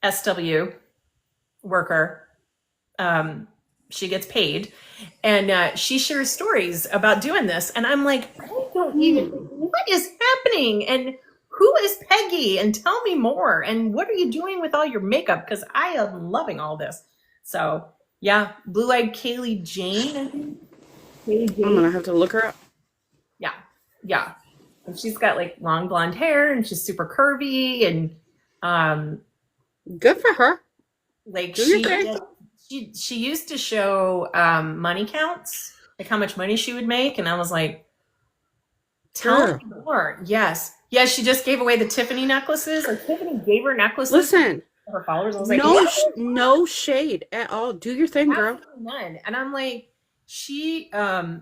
SW worker. She gets paid, and she shares stories about doing this. And I'm like, I don't even, what is happening? And who is Peggy? And tell me more. And what are you doing with all your makeup? Because I am loving all this. So yeah, blue-eyed Kaylee Jane, I think. I'm gonna have to look her up. Yeah. And she's got like long blonde hair, and she's super curvy, and good for her. Like she used to show money counts, like how much money she would make, and I was like, tell me more. Yes, she just gave away the Tiffany necklaces. Like Tiffany gave her necklaces. Listen, to her followers. I was like, no shade at all. Do your thing, girl. None. And I'm like, she and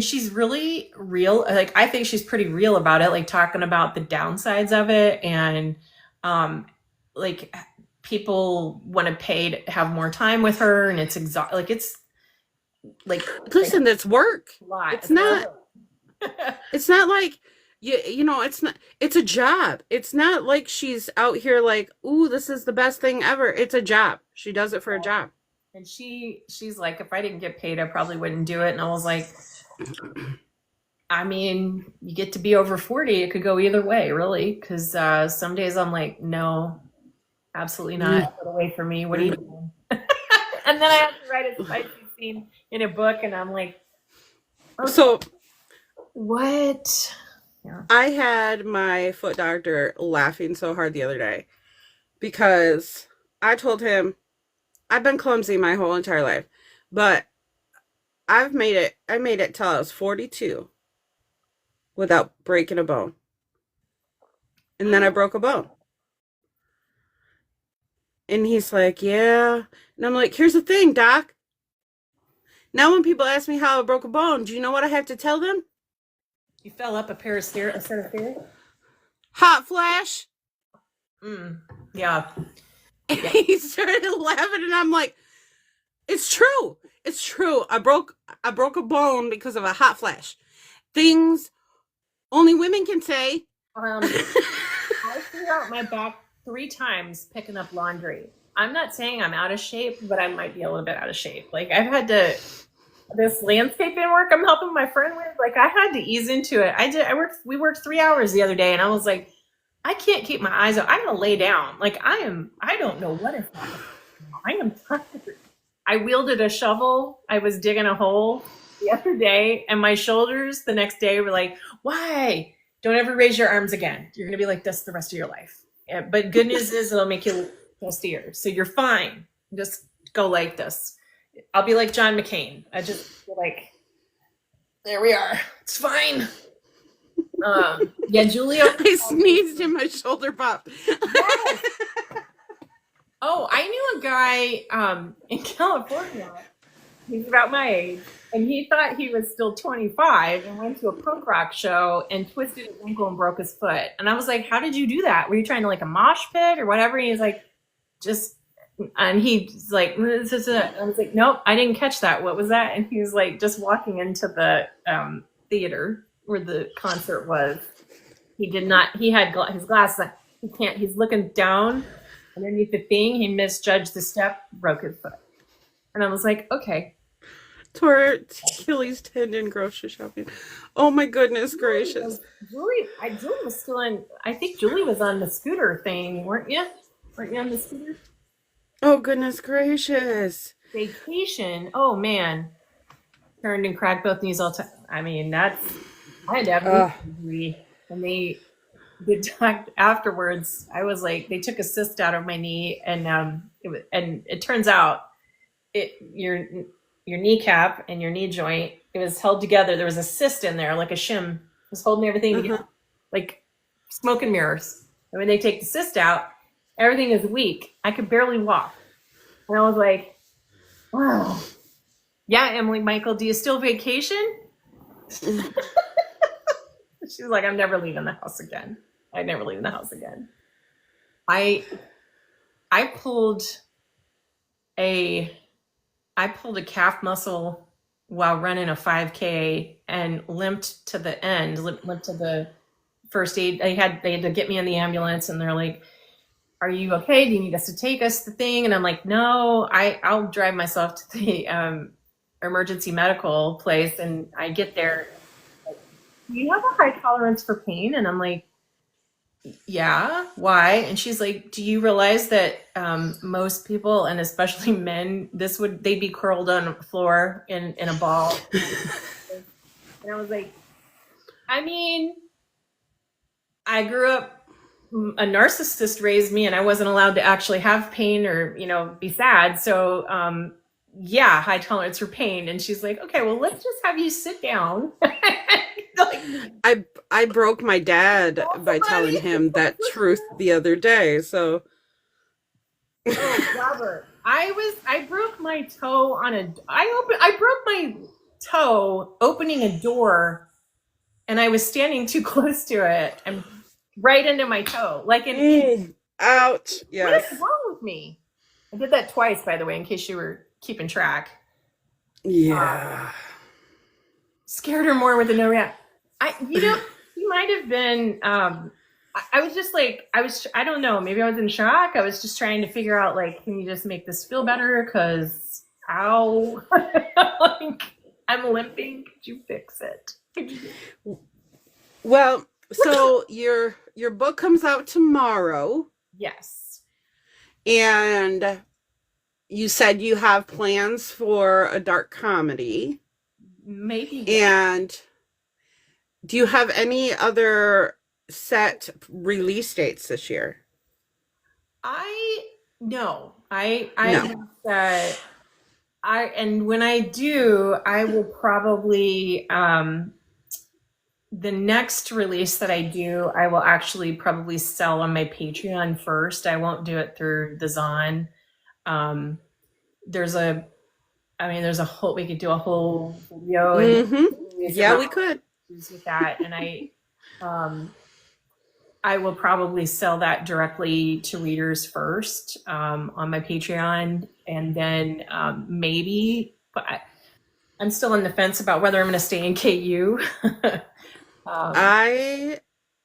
she's really real. Like I think she's pretty real about it, like talking about the downsides of it, and like people want to pay to have more time with her, and it's like it's like, listen, that's work. It's not it's not like you know, it's a job. It's not like she's out here like, ooh, this is the best thing ever. It's a job. She does it for a job. And she's like, if I didn't get paid, I probably wouldn't do it. And I was like, I mean, you get to be over 40. It could go either way, really. Because some days I'm like, no, absolutely not. Get away from me. What are you doing? And then I have to write a spicy scene in a book. And I'm like, okay, so what? Yeah. I had my foot doctor laughing so hard the other day because I told him, I've been clumsy my whole entire life, but I made it till I was 42 without breaking a bone. And then I broke a bone. And he's like, yeah. And I'm like, here's the thing, doc. Now when people ask me how I broke a bone, do you know what I have to tell them? You fell up a set of stairs? Hot flash. Yeah. And he started laughing, and I'm like, it's true. It's true. I broke a bone because of a hot flash. Things only women can say. I threw out my back 3 times picking up laundry. I'm not saying I'm out of shape, but I might be a little bit out of shape. Like I've had to, this landscaping work I'm helping my friend with, like I had to ease into it. We worked 3 hours the other day, and I was like, I can't keep my eyes up. I gotta lay down. Like I don't know what is happening. I am tired. I wielded a shovel. I was digging a hole the other day, and my shoulders the next day were like, why? Don't ever raise your arms again. You're gonna be like this the rest of your life. but good news is it'll make you testier. So you're fine. Just go like this. I'll be like John McCain. I just feel like, there we are. It's fine. Yeah, Julia. I sneezed and my shoulder popped. Yes. Oh, I knew a guy in California. He's about my age, and he thought he was still 25 and went to a punk rock show and twisted his ankle and broke his foot. And I was like, how did you do that? Were you trying to like a mosh pit or whatever? And he's like, just, and he's like, this is it. I was like, nope, I didn't catch that. What was that? And he was like, just walking into the theater where the concert was. He did not, he had his glasses on. He can't, he's looking down underneath the thing. He misjudged the step, broke his foot. And I was like, okay. Tore Achilles tendon grocery shopping. Oh my goodness gracious. Julie was still on, I think Julie was on the scooter thing, weren't you? Weren't you on the scooter? Oh goodness gracious. Vacation. Oh man. Turned and cracked both knees all the time. I mean, I had to have a surgery. And the doc afterwards, I was like, they took a cyst out of my knee, and it turns out your kneecap and your knee joint, it was held together. There was a cyst in there, like a shim. It was holding everything together, like smoke and mirrors. And when they take the cyst out, everything is weak. I could barely walk. And I was like, wow. Yeah, Emily Michael, do you still vacation? She's like, I'm never leaving the house again. I never leave the house again. I pulled a calf muscle while running a 5K and limped to the end, limped to the first aid. They had to get me in the ambulance, and they're like, are you okay? Do you need us to take us the thing? And I'm like, no, I'll drive myself to the emergency medical place. And I get there, like, do you have a high tolerance for pain? And I'm like, yeah, why? And she's like, do you realize that most people, and especially men, they'd be curled on the floor in a ball. And I was like, I mean, I grew up, a narcissist raised me, and I wasn't allowed to actually have pain or, be sad. So yeah, high tolerance for pain. And she's like, okay, well, let's just have you sit down. Like, I broke my dad by telling him that truth the other day. So, oh, Robert, I broke my toe I broke my toe opening a door, and I was standing too close to it and right into my toe, like an ouch. Yes. What is wrong with me? I did that twice, by the way, in case you were keeping track. Yeah. Scared her more with the no react. You might have been, I was just like, I don't know, maybe I was in shock. I was just trying to figure out, like, can you just make this feel better? Because, ow, like, I'm limping. Could you fix it? Well, so your book comes out tomorrow. Yes. And you said you have plans for a dark comedy. Maybe. And do you have any other set release dates this year? No. And when I do, I will probably, the next release that I do, I will actually probably sell on my Patreon first. I won't do it through the Zon. There's a whole, we could do a whole video. Yeah, we could. With that. And I will probably sell that directly to readers first on my Patreon. And then maybe, but I'm still on the fence about whether I'm going to stay in KU. I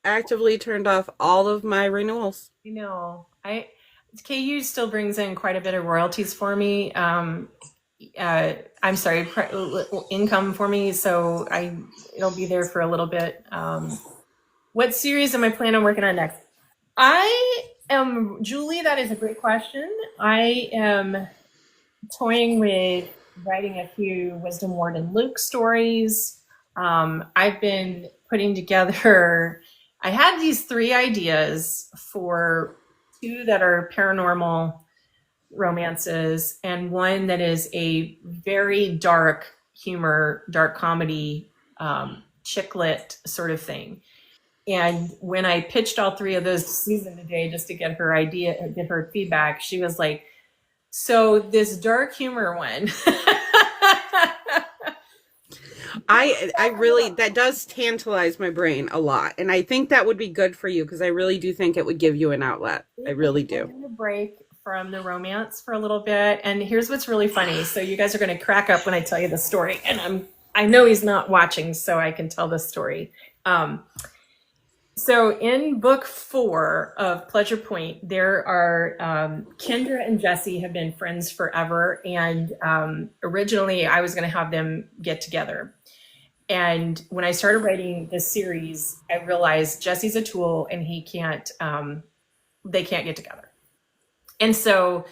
actively turned off all of my renewals. KU still brings in quite a bit of royalties for me. I'm sorry, income for me. So it'll be there for a little bit. What series am I planning on working on next? Julie, that is a great question. I am toying with writing a few Wisdom Ward and Luke stories. I've been putting together I had these 3 ideas for 2 that are paranormal romances and one that is a very dark humor, dark comedy, chick lit sort of thing. And when I pitched all 3 of those to Susan today just to get her idea, get her feedback, she was like, so this dark humor one. I really, that does tantalize my brain a lot. And I think that would be good for you because I really do think it would give you an outlet. I really do. I'm going to break from the romance for a little bit. And here's what's really funny. So you guys are going to crack up when I tell you the story. And I know he's not watching, so I can tell the story. So in book 4 of Pleasure Point, there are Kendra and Jesse have been friends forever. And originally I was going to have them get together. And when I started writing this series, I realized Jesse's a tool and they can't get together. And so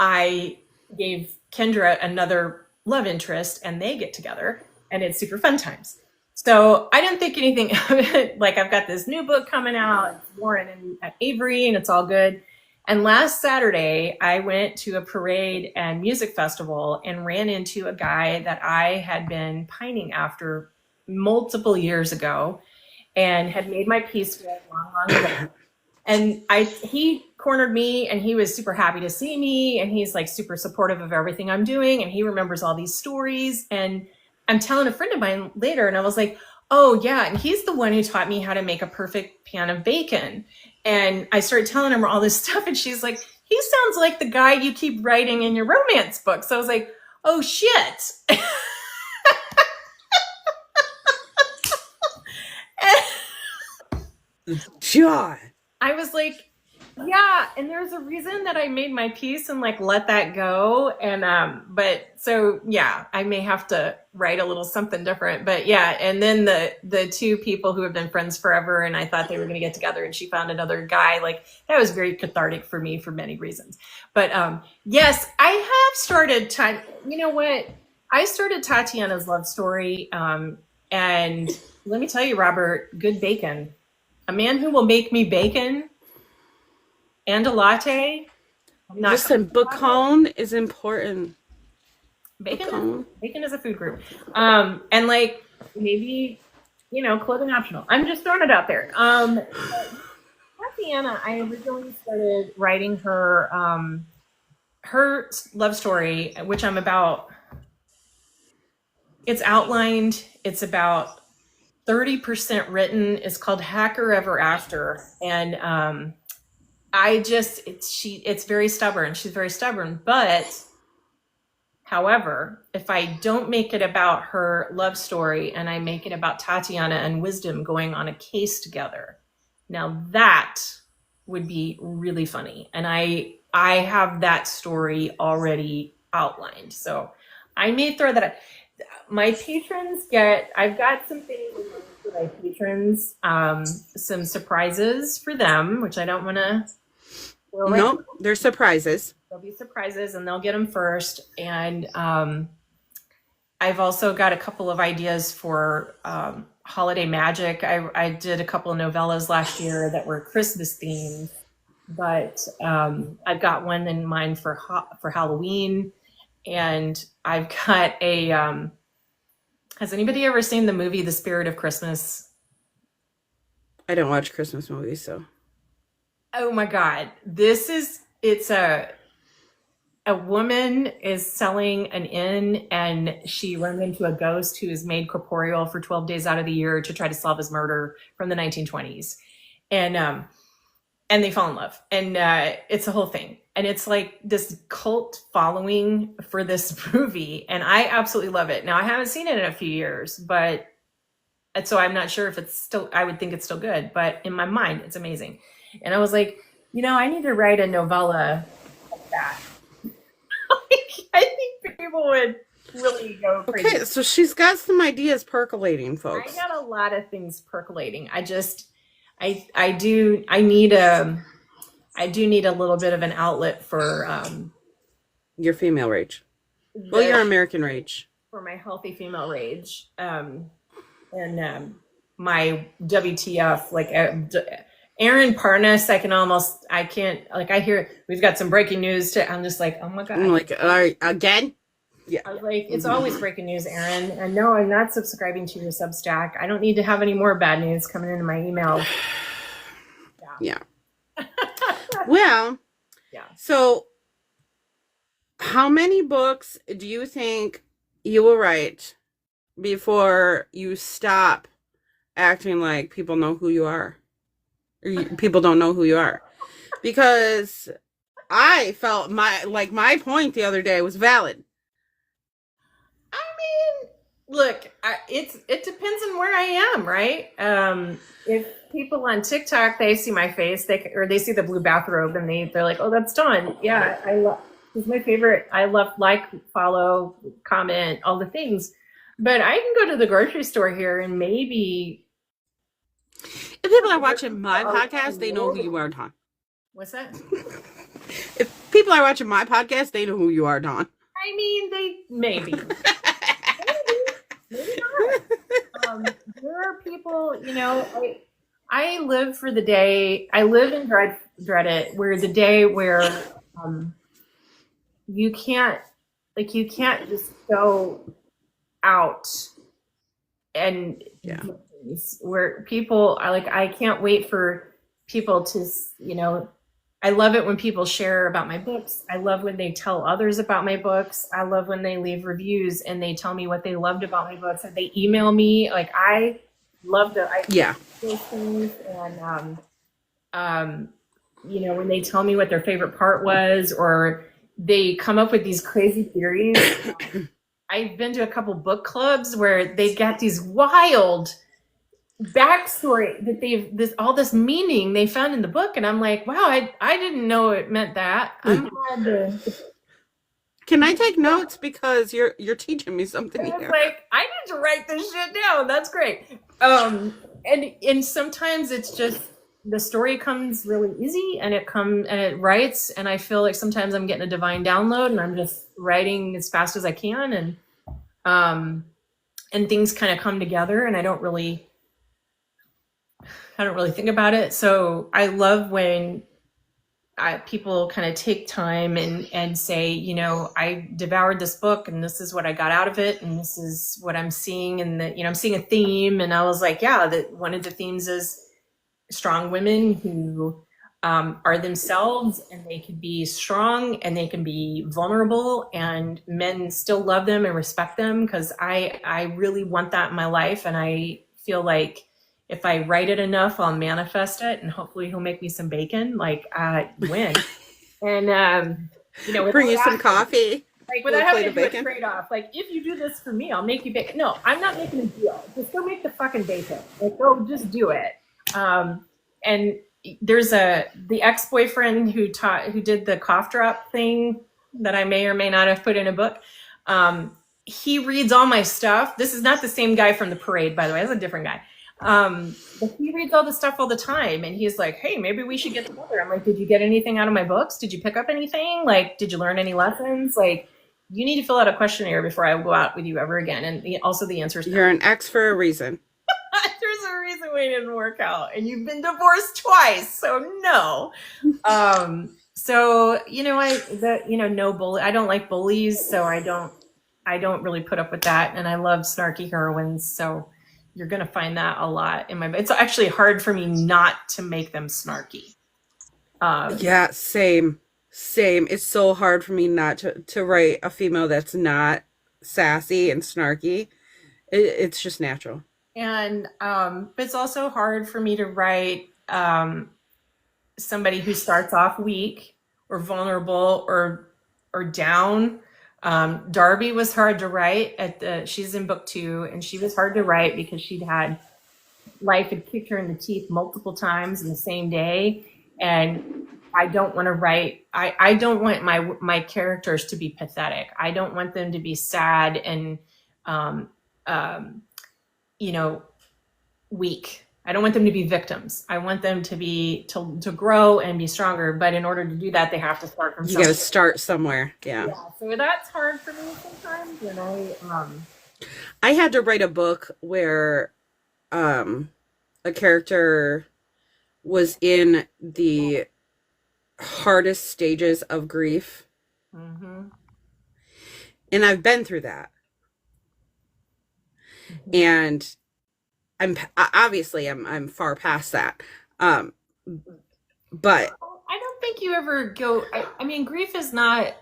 I gave Kendra another love interest and they get together and it's super fun times. So I didn't think anything of it. Like, I've got this new book coming out, it's Warren at Avery, and it's all good. And last Saturday, I went to a parade and music festival and ran into a guy that I had been pining after multiple years ago and had made my peace with long ago. And he cornered me and he was super happy to see me. And he's like super supportive of everything I'm doing. And he remembers all these stories. And I'm telling a friend of mine later, and I was like, oh yeah. And he's the one who taught me how to make a perfect pan of bacon. And I started telling her all this stuff. And she's like, he sounds like the guy you keep writing in your romance book. So I was like, oh shit. John. I was like, yeah, and there's a reason that I made my peace and like let that go. And but so yeah, I may have to write a little something different. But yeah, and then the 2 people who have been friends forever and I thought they were gonna get together and she found another guy, like that was very cathartic for me for many reasons. But yes, I have started you know what? I started Tatiana's love story. And let me tell you, Robert, good bacon. A man who will make me bacon and a latte. Listen, bacon is important. Bacon is a food group. And like maybe, clothing optional. I'm just throwing it out there. Tatiana, I originally started writing her her love story, which I'm about. It's outlined. It's about 30% written. It's called Hacker Ever After. And it's very stubborn. She's very stubborn. But however, if I don't make it about her love story and I make it about Tatiana and Wisdom going on a case together, now that would be really funny. And I have that story already outlined. So I may throw that up. My patrons I've got some things for my patrons, some surprises for them, which I don't want to. Nope, they're surprises. There'll be surprises and they'll get them first. And I've also got a couple of ideas for holiday magic. I did a couple of novellas last year that were Christmas themed, but I've got one in mind for Halloween. And I've got has anybody ever seen the movie The Spirit of Christmas? I don't watch Christmas movies, so. Oh my God. It's a woman is selling an inn and she runs into a ghost who is made corporeal for 12 days out of the year to try to solve his murder from the 1920s. And they fall in love and it's a whole thing. And it's like this cult following for this movie. And I absolutely love it. Now I haven't seen it in a few years, so I'm not sure if it's still, I would think it's still good, but in my mind, it's amazing. And I was like, I need to write a novella like that. I think people would really go crazy. Okay, so she's got some ideas percolating, folks. I got a lot of things percolating. I do need a little bit of an outlet for your female rage. Your American rage. For my healthy female rage. And my WTF, like Aaron Parnas, I can't, like, I hear we've got some breaking news I'm just like, oh my God. I'm like, all right, again? Yeah. I was like, it's always breaking news, Aaron. And no, I'm not subscribing to your Substack. I don't need to have any more bad news coming into my email. Yeah. Well, yeah. So how many books do you think you will write before you stop acting like people know who you are? Or people don't know who you are? Because I felt my point the other day was valid. I mean, look, it depends on where I am, right? If people on TikTok, they see my face, they see the blue bathrobe, and they're like, "Oh, that's Dawn." Yeah, I love. It's my favorite. I love follow, comment, all the things. But I can go to the grocery store here and maybe. If people are watching my podcast, they know who you are, Dawn. What's that? If people are watching my podcast, they know who you are, Dawn. I mean, they maybe. Maybe not. There are people, I live for the day. I live in dread it, where the day where you can't just go out and do things where people are like, I can't wait for people to, I love it when people share about my books. I love when they tell others about my books. I love when they leave reviews and they tell me what they loved about my books, and they email me. Like, I love those things. And, when they tell me what their favorite part was, or they come up with these crazy theories. I've been to a couple book clubs where they got these wild backstory that all this meaning they found in the book, and I'm like, wow, I didn't know it meant that. I'm glad to. Can I take notes, because you're teaching me something here? Like, I need to write this shit down. That's great. And sometimes it's just the story comes really easy, and it writes, and I feel like sometimes I'm getting a divine download, and I'm just writing as fast as I can, and things kind of come together, and I don't really think about it. So I love when people kind of take time and say, I devoured this book, and this is what I got out of it, and this is what I'm seeing, and I'm seeing a theme. And I was like, yeah, that one of the themes is strong women who are themselves, and they can be strong, and they can be vulnerable, and men still love them and respect them, because I really want that in my life. And I feel like if I write it enough, I'll manifest it, and hopefully he'll make me some bacon, like win. And bring you some coffee. Like, without having to do a trade-off. Like, if you do this for me, I'll make you bacon. No, I'm not making a deal. Just go make the fucking bacon. Like, go just do it. And there's the ex-boyfriend who did the cough drop thing that I may or may not have put in a book. He reads all my stuff. This is not the same guy from the parade, by the way. That's a different guy. But he reads all the stuff all the time, and he's like, hey, maybe we should get together. I'm like, did you get anything out of my books? Did you pick up anything? Like, did you learn any lessons? Like, you need to fill out a questionnaire before I go out with you ever again. And also the answer is you're an ex for a reason. There's a reason we didn't work out, and you've been divorced twice, so no. So no bully. I don't like bullies, so I don't really put up with that. And I love snarky heroines, so you're gonna find that a lot in my. It's actually hard for me not to make them snarky. Yeah, same. It's so hard for me not to write a female that's not sassy and snarky. It's just natural. And but it's also hard for me to write somebody who starts off weak or vulnerable or down. Darby was hard to write she's in book 2, and she was hard to write because she'd had life had kicked her in the teeth multiple times in the same day. And I don't want to write, I don't want my characters to be pathetic. I don't want them to be sad and weak. I don't want them to be victims. I want them to grow and be stronger. But in order to do that, they have to start from somewhere. You got to start somewhere. Yeah. So that's hard for me sometimes. And I had to write a book where a character was in the hardest stages of grief. Mm-hmm. And I've been through that. Mm-hmm. And I'm far past that. But I don't think you ever go. I mean, grief is not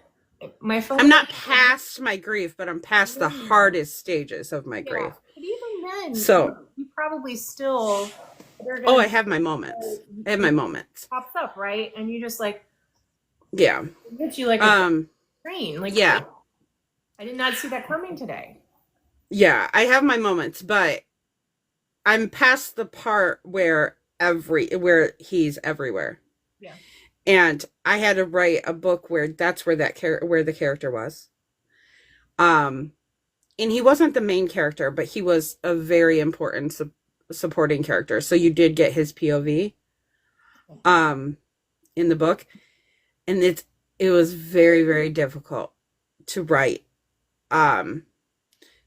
my phone. I'm not past my grief, but I'm past the hardest stages of my grief. But even then, So you probably still. I have my moments. I have my moments. Pops up, right? And you just like, yeah, it hits you like a train. Like, yeah, I did not see that coming today. Yeah, I have my moments, but I'm past the part where he's everywhere. Yeah. And I had to write a book where that's where where the character was. And he wasn't the main character, but he was a very important supporting character. So you did get his POV in the book. And it was very, very difficult to write.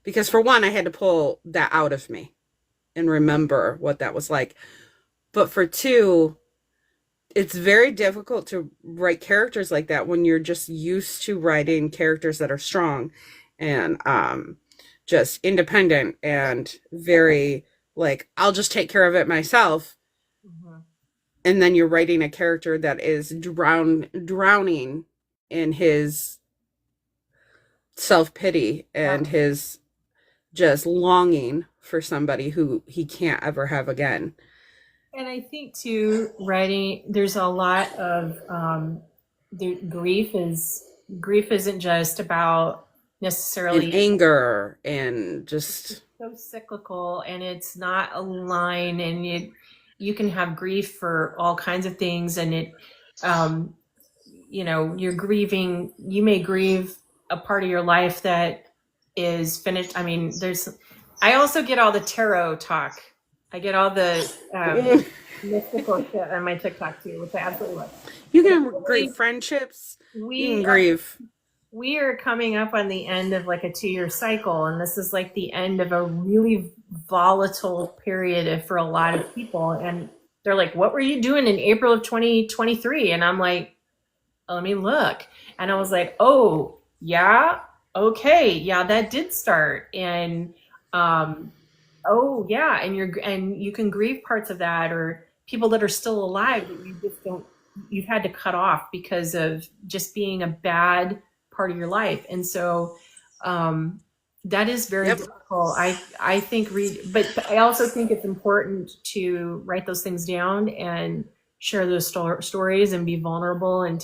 Because for one, I had to pull that out of me and remember what that was like. But for two, it's very difficult to write characters like that when you're just used to writing characters that are strong and just independent and very like, I'll just take care of it myself. Mm-hmm. And then you're writing a character that is drowning in his self-pity and his just longing for somebody who he can't ever have again. And I think too, writing, there's a lot of grief isn't just about necessarily and anger and just so cyclical, and it's not a line, and you can have grief for all kinds of things, and it you're grieving, you may grieve a part of your life that is finished. I mean, I also get all the tarot talk. I get all the mystical shit on my TikTok too, which I absolutely love. You can grieve friendships. You can grieve. We are coming up on the end of like a 2-year cycle, and this is like the end of a really volatile period for a lot of people. And they're like, "What were you doing in April of 2023?" And I'm like, "Oh, let me look." And I was like, "Oh, yeah, okay, yeah, that did start." And oh yeah, and you can grieve parts of that, or people that are still alive that you just you've had to cut off because of just being a bad part of your life. And so that is very difficult. I think but I also think it's important to write those things down and share those stories and be vulnerable and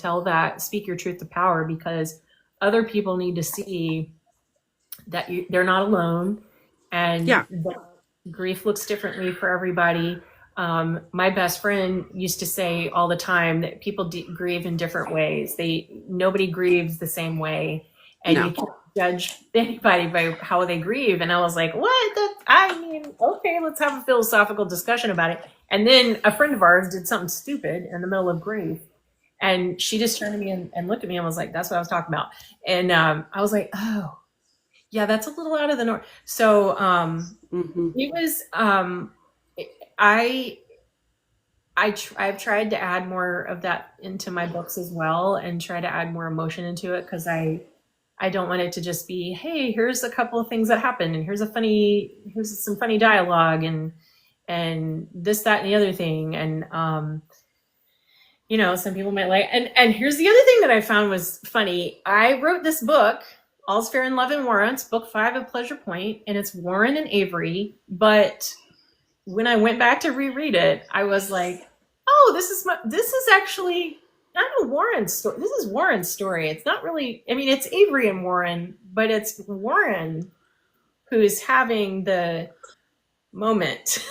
speak your truth to power, because other people need to see that they're not alone. And grief looks differently for everybody. My best friend used to say all the time that people grieve in different ways. Nobody grieves the same way, and you can't judge anybody by how they grieve. And I was like, what? Okay, let's have a philosophical discussion about it. And then a friend of ours did something stupid in the middle of grief, and she just turned to me and looked at me and was like, "That's what I was talking about." And I was like, "Oh, yeah, that's a little out of the norm." So it was. I've tried to add more of that into my books as well, and try to add more emotion into it, because I don't want it to just be, hey, here's a couple of things that happened, and here's some funny dialogue, and this, that, and the other thing. And some people might like, and here's the other thing that I found was funny. I wrote this book, All's Fair in Love and War. It's book 5 of Pleasure Point, and it's Warren and Avery. But when I went back to reread it, I was like, oh, this is actually not a Warren story. This is Warren's story. It's not really, I mean, it's Avery and Warren, but it's Warren who's having the moment.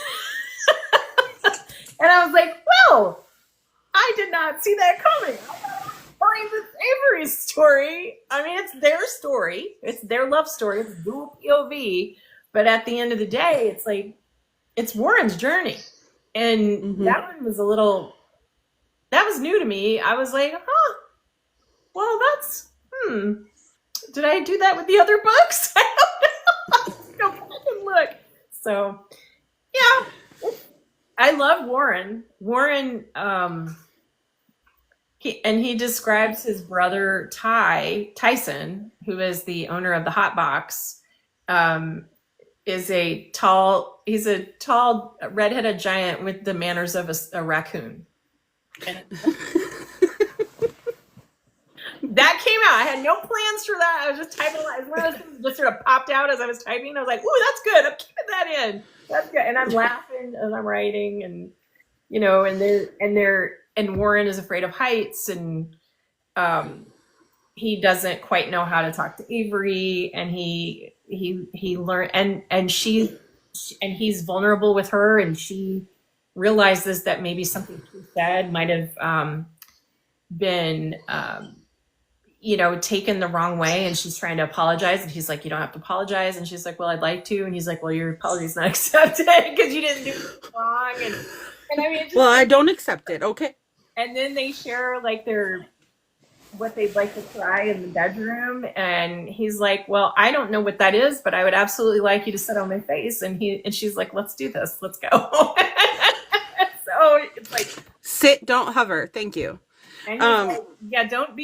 And I was like, well, I did not see that coming. It's Avery's story. I mean, it's their story. It's their love story. It's dual POV. But at the end of the day, it's like, it's Warren's journey. And that one was that was new to me. I was like, well, that's, did I do that with the other books? I don't know. Go back and look. So, Yeah. I love Warren. Warren, he describes his brother Tyson, who is the owner of the Hot Box, he's a tall redheaded giant with the manners of a raccoon. That came out. I had no plans for that. I was just typing. One of those things just sort of popped out as I was typing. I was like, "Ooh, that's good. I'm keeping that in. That's good." And I'm laughing as I'm writing, and and Warren is afraid of heights, and he doesn't quite know how to talk to Avery, and he learned, and he's vulnerable with her, and she realizes that maybe something she said might have been taken the wrong way, and she's trying to apologize, and he's like, "You don't have to apologize," and she's like, "Well, I'd like to," and he's like, "Well, your apology's not accepted because you didn't do it wrong," and I mean, well, I don't accept it. Okay. And then they share like what they'd like to try in the bedroom, and he's like, "Well, I don't know what that is, but I would absolutely like you to sit on my face," and she's like, "Let's do this. Let's go." So it's like, sit, don't hover. Thank you. and like, yeah, don't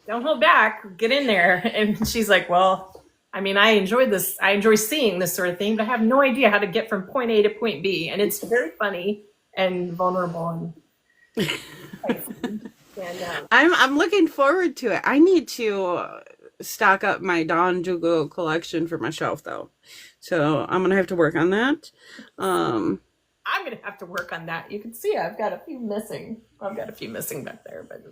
hold back. Get in there. And she's like, "Well, I mean, I enjoy this. I enjoy seeing this sort of thing, but I have no idea how to get from point A to point B." And it's very funny and vulnerable and I'm looking forward to it. I need to stock up my Don Dugle collection for my shelf, though. So I'm gonna have to work on that. I'm gonna have to work on that. You can see I've got a few missing. I've got a few missing back there, but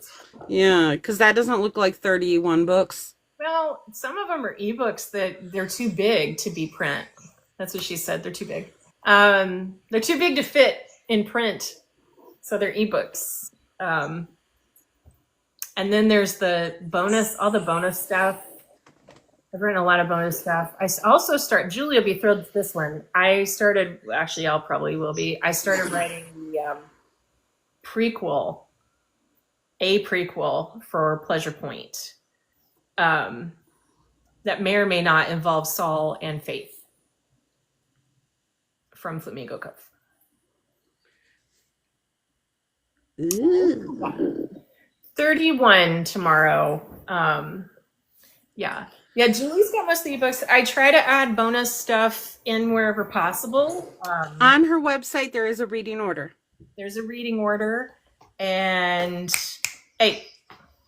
yeah, because that doesn't look like 31 books. Well, some of them are ebooks that they're too big to be print. That's what she said. They're too big. They're too big to fit in print, so they're ebooks. And then there's all the bonus stuff. I've written a lot of bonus stuff. I also Julie will be thrilled with this one. I started writing the prequel for Pleasure Point. That may or may not involve Saul and Faith from Flamingo Cove. Ooh. 31 tomorrow. Yeah, Julie's got most of the ebooks. I try to add bonus stuff in wherever possible. On her website, there is a reading order. There's a reading order. And hey,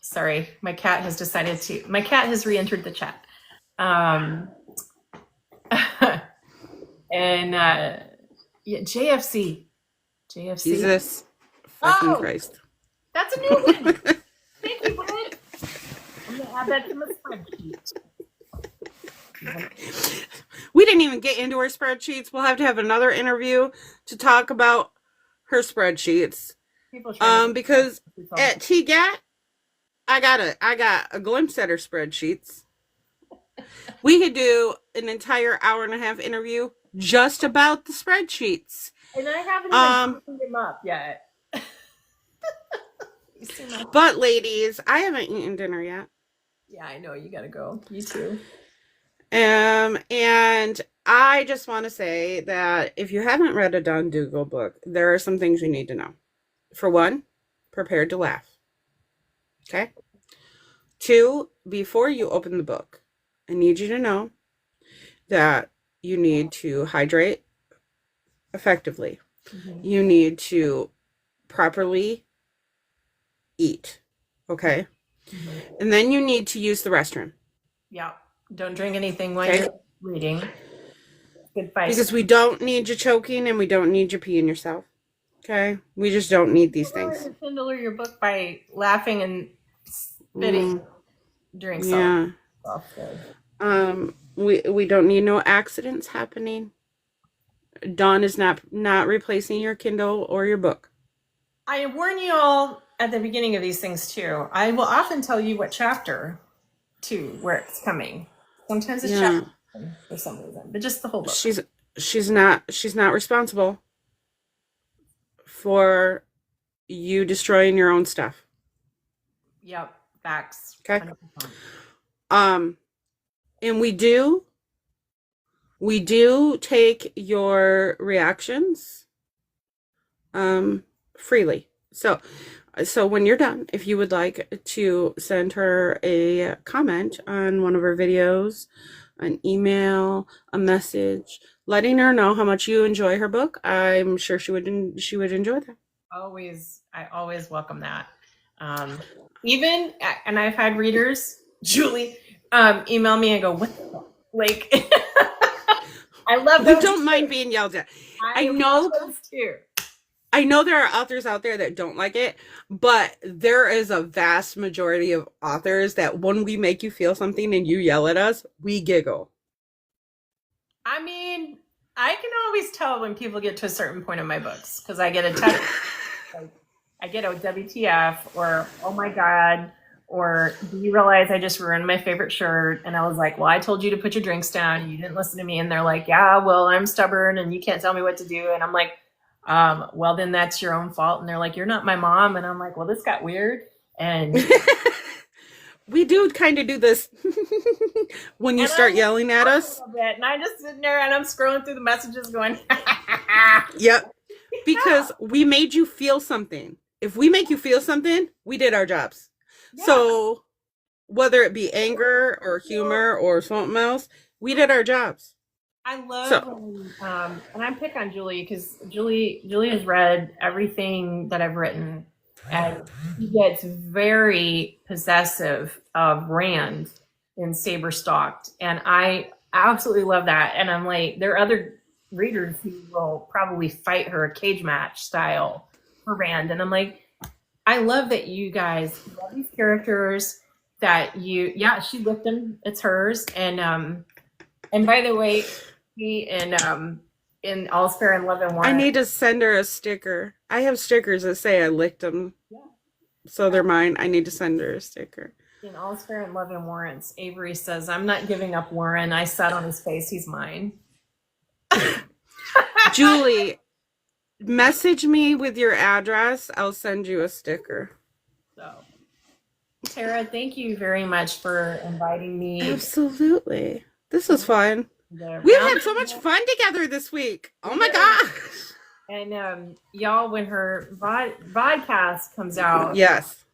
sorry, my cat has re-entered the chat. And JFC. Jesus fucking Christ. That's a new one. Thank you, Brent. I'm going to add that to my spreadsheet. We didn't even get into her spreadsheets. We'll have to have another interview to talk about her spreadsheets. Because at TGAT, I got a glimpse at her spreadsheets. We could do an entire hour and a half interview just about the spreadsheets. And I haven't even opened them up yet. But ladies, I haven't eaten dinner yet. Yeah, I know, you gotta go. You too. And I just want to say that if you haven't read a Don Dugle book, there are some things you need to know. For one, prepare to laugh. Okay? 2, before you open the book, I need you to know that you need to hydrate effectively. Mm-hmm. You need to properly eat. Okay? Mm-hmm. And then you need to use the restroom. Yeah. Don't drink anything while you're reading. Good advice. Because we don't need you choking and we don't need you peeing yourself. Okay? We just don't need these things. You kindle your book by laughing and spitting during stuff. We don't need no accidents happening. Dawn is not replacing your Kindle or your book. I warn you all at the beginning of these things too. I will often tell you what chapter to where it's coming. Sometimes it's chapter for some reason, but just the whole book. She's not responsible for you destroying your own stuff. Yep, facts. Okay. 100%. And we do We do take your reactions freely. So when you're done, if you would like to send her a comment on one of her videos, an email, a message, letting her know how much you enjoy her book, I'm sure she would enjoy that. I always welcome that. Even, and I've had readers, Julie, email me and go, what the fuck? Like, I love those. We don't mind being yelled at. I know those too. I know there are authors out there that don't like it, but there is a vast majority of authors that when we make you feel something and you yell at us, we giggle. I mean, I can always tell when people get to a certain point in my books because I get a text, like, I get a WTF or oh my God, or do you realize I just ruined my favorite shirt? And I was like, well, I told you to put your drinks down and you didn't listen to me. And they're like, yeah, well, I'm stubborn and you can't tell me what to do. And I'm like, well, then that's your own fault. And they're like, you're not my mom. And I'm like, well, this got weird. And we do kind of do this when you start yelling at us. And I'm just sitting there and I'm scrolling through the messages going, yep. Because we made you feel something. If we make you feel something, we did our jobs. Yeah. So whether it be anger or humor or something else, we did our jobs. I love when, and I'm pick on Julie because Julie has read everything that I've written, and she gets very possessive of Rand in Saber Stalked, and I absolutely love that. And I'm like, there are other readers who will probably fight her cage match style for Rand, and I'm like, I love that you guys love these characters. That she licked them, it's hers, and by the way. In All's Fair in Love and War. I need to send her a sticker. I have stickers that say I licked them. Yeah. So they're mine. I need to send her a sticker. In All's Fair in Love and Warrants, Avery says, I'm not giving up Warren. I sat on his face. He's mine. Julie, message me with your address. I'll send you a sticker. So, Tara, thank you very much for inviting me. Absolutely. This was fun. We had so much fun together this week. Oh my gosh. And y'all, when her vodcast comes out. Yes.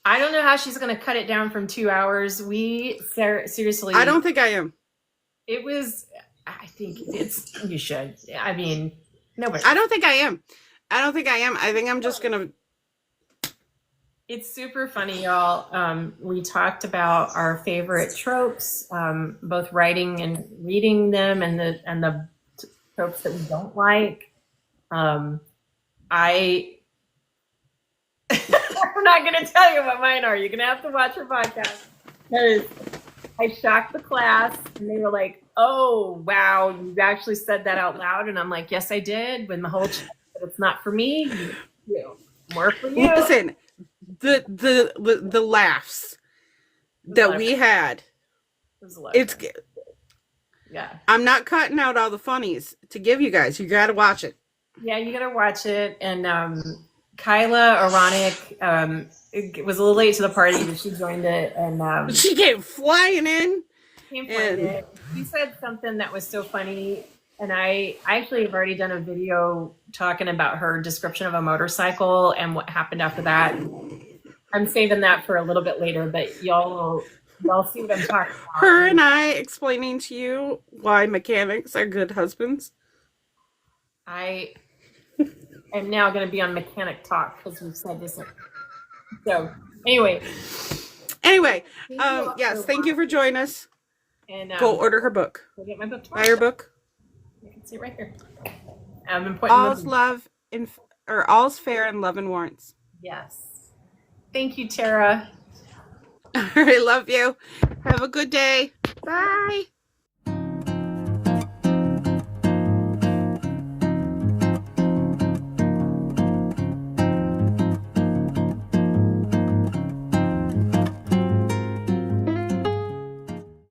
I don't know how she's going to cut it down from 2 hours. Seriously. I don't think I am. I think you should. I mean, nobody. I don't think I am. I think I'm just going to. It's super funny, y'all. We talked about our favorite tropes, both writing and reading them, and the tropes that we don't like. I'm not going to tell you what mine are. You're going to have to watch her podcast because I shocked the class, and they were like, "Oh, wow, you actually said that out loud." And I'm like, "Yes, I did." When the whole chat said it's not for me, more for you. Listen. The laughs that we had, it's I'm not cutting out all the funnies to give you guys. You got to watch it. Yeah, you got to watch it. And Kyla Aronic it was a little late to the party, but she joined it, and she came flying in. She said something that was so funny. And I actually have already done a video talking about her description of a motorcycle and what happened after that. I'm saving that for a little bit later, but y'all see what I'm talking about. Her and I explaining to you why mechanics are good husbands. I am now going to be on Mechanic Talk because we've said this. So anyway, yes, thank you for joining us. And go order her book. Go get my book tomorrow. Buy her book. You can see it right here. All's Fair in Love and Warrants. Yes. Thank you, Tara. All right, love you. Have a good day. Bye.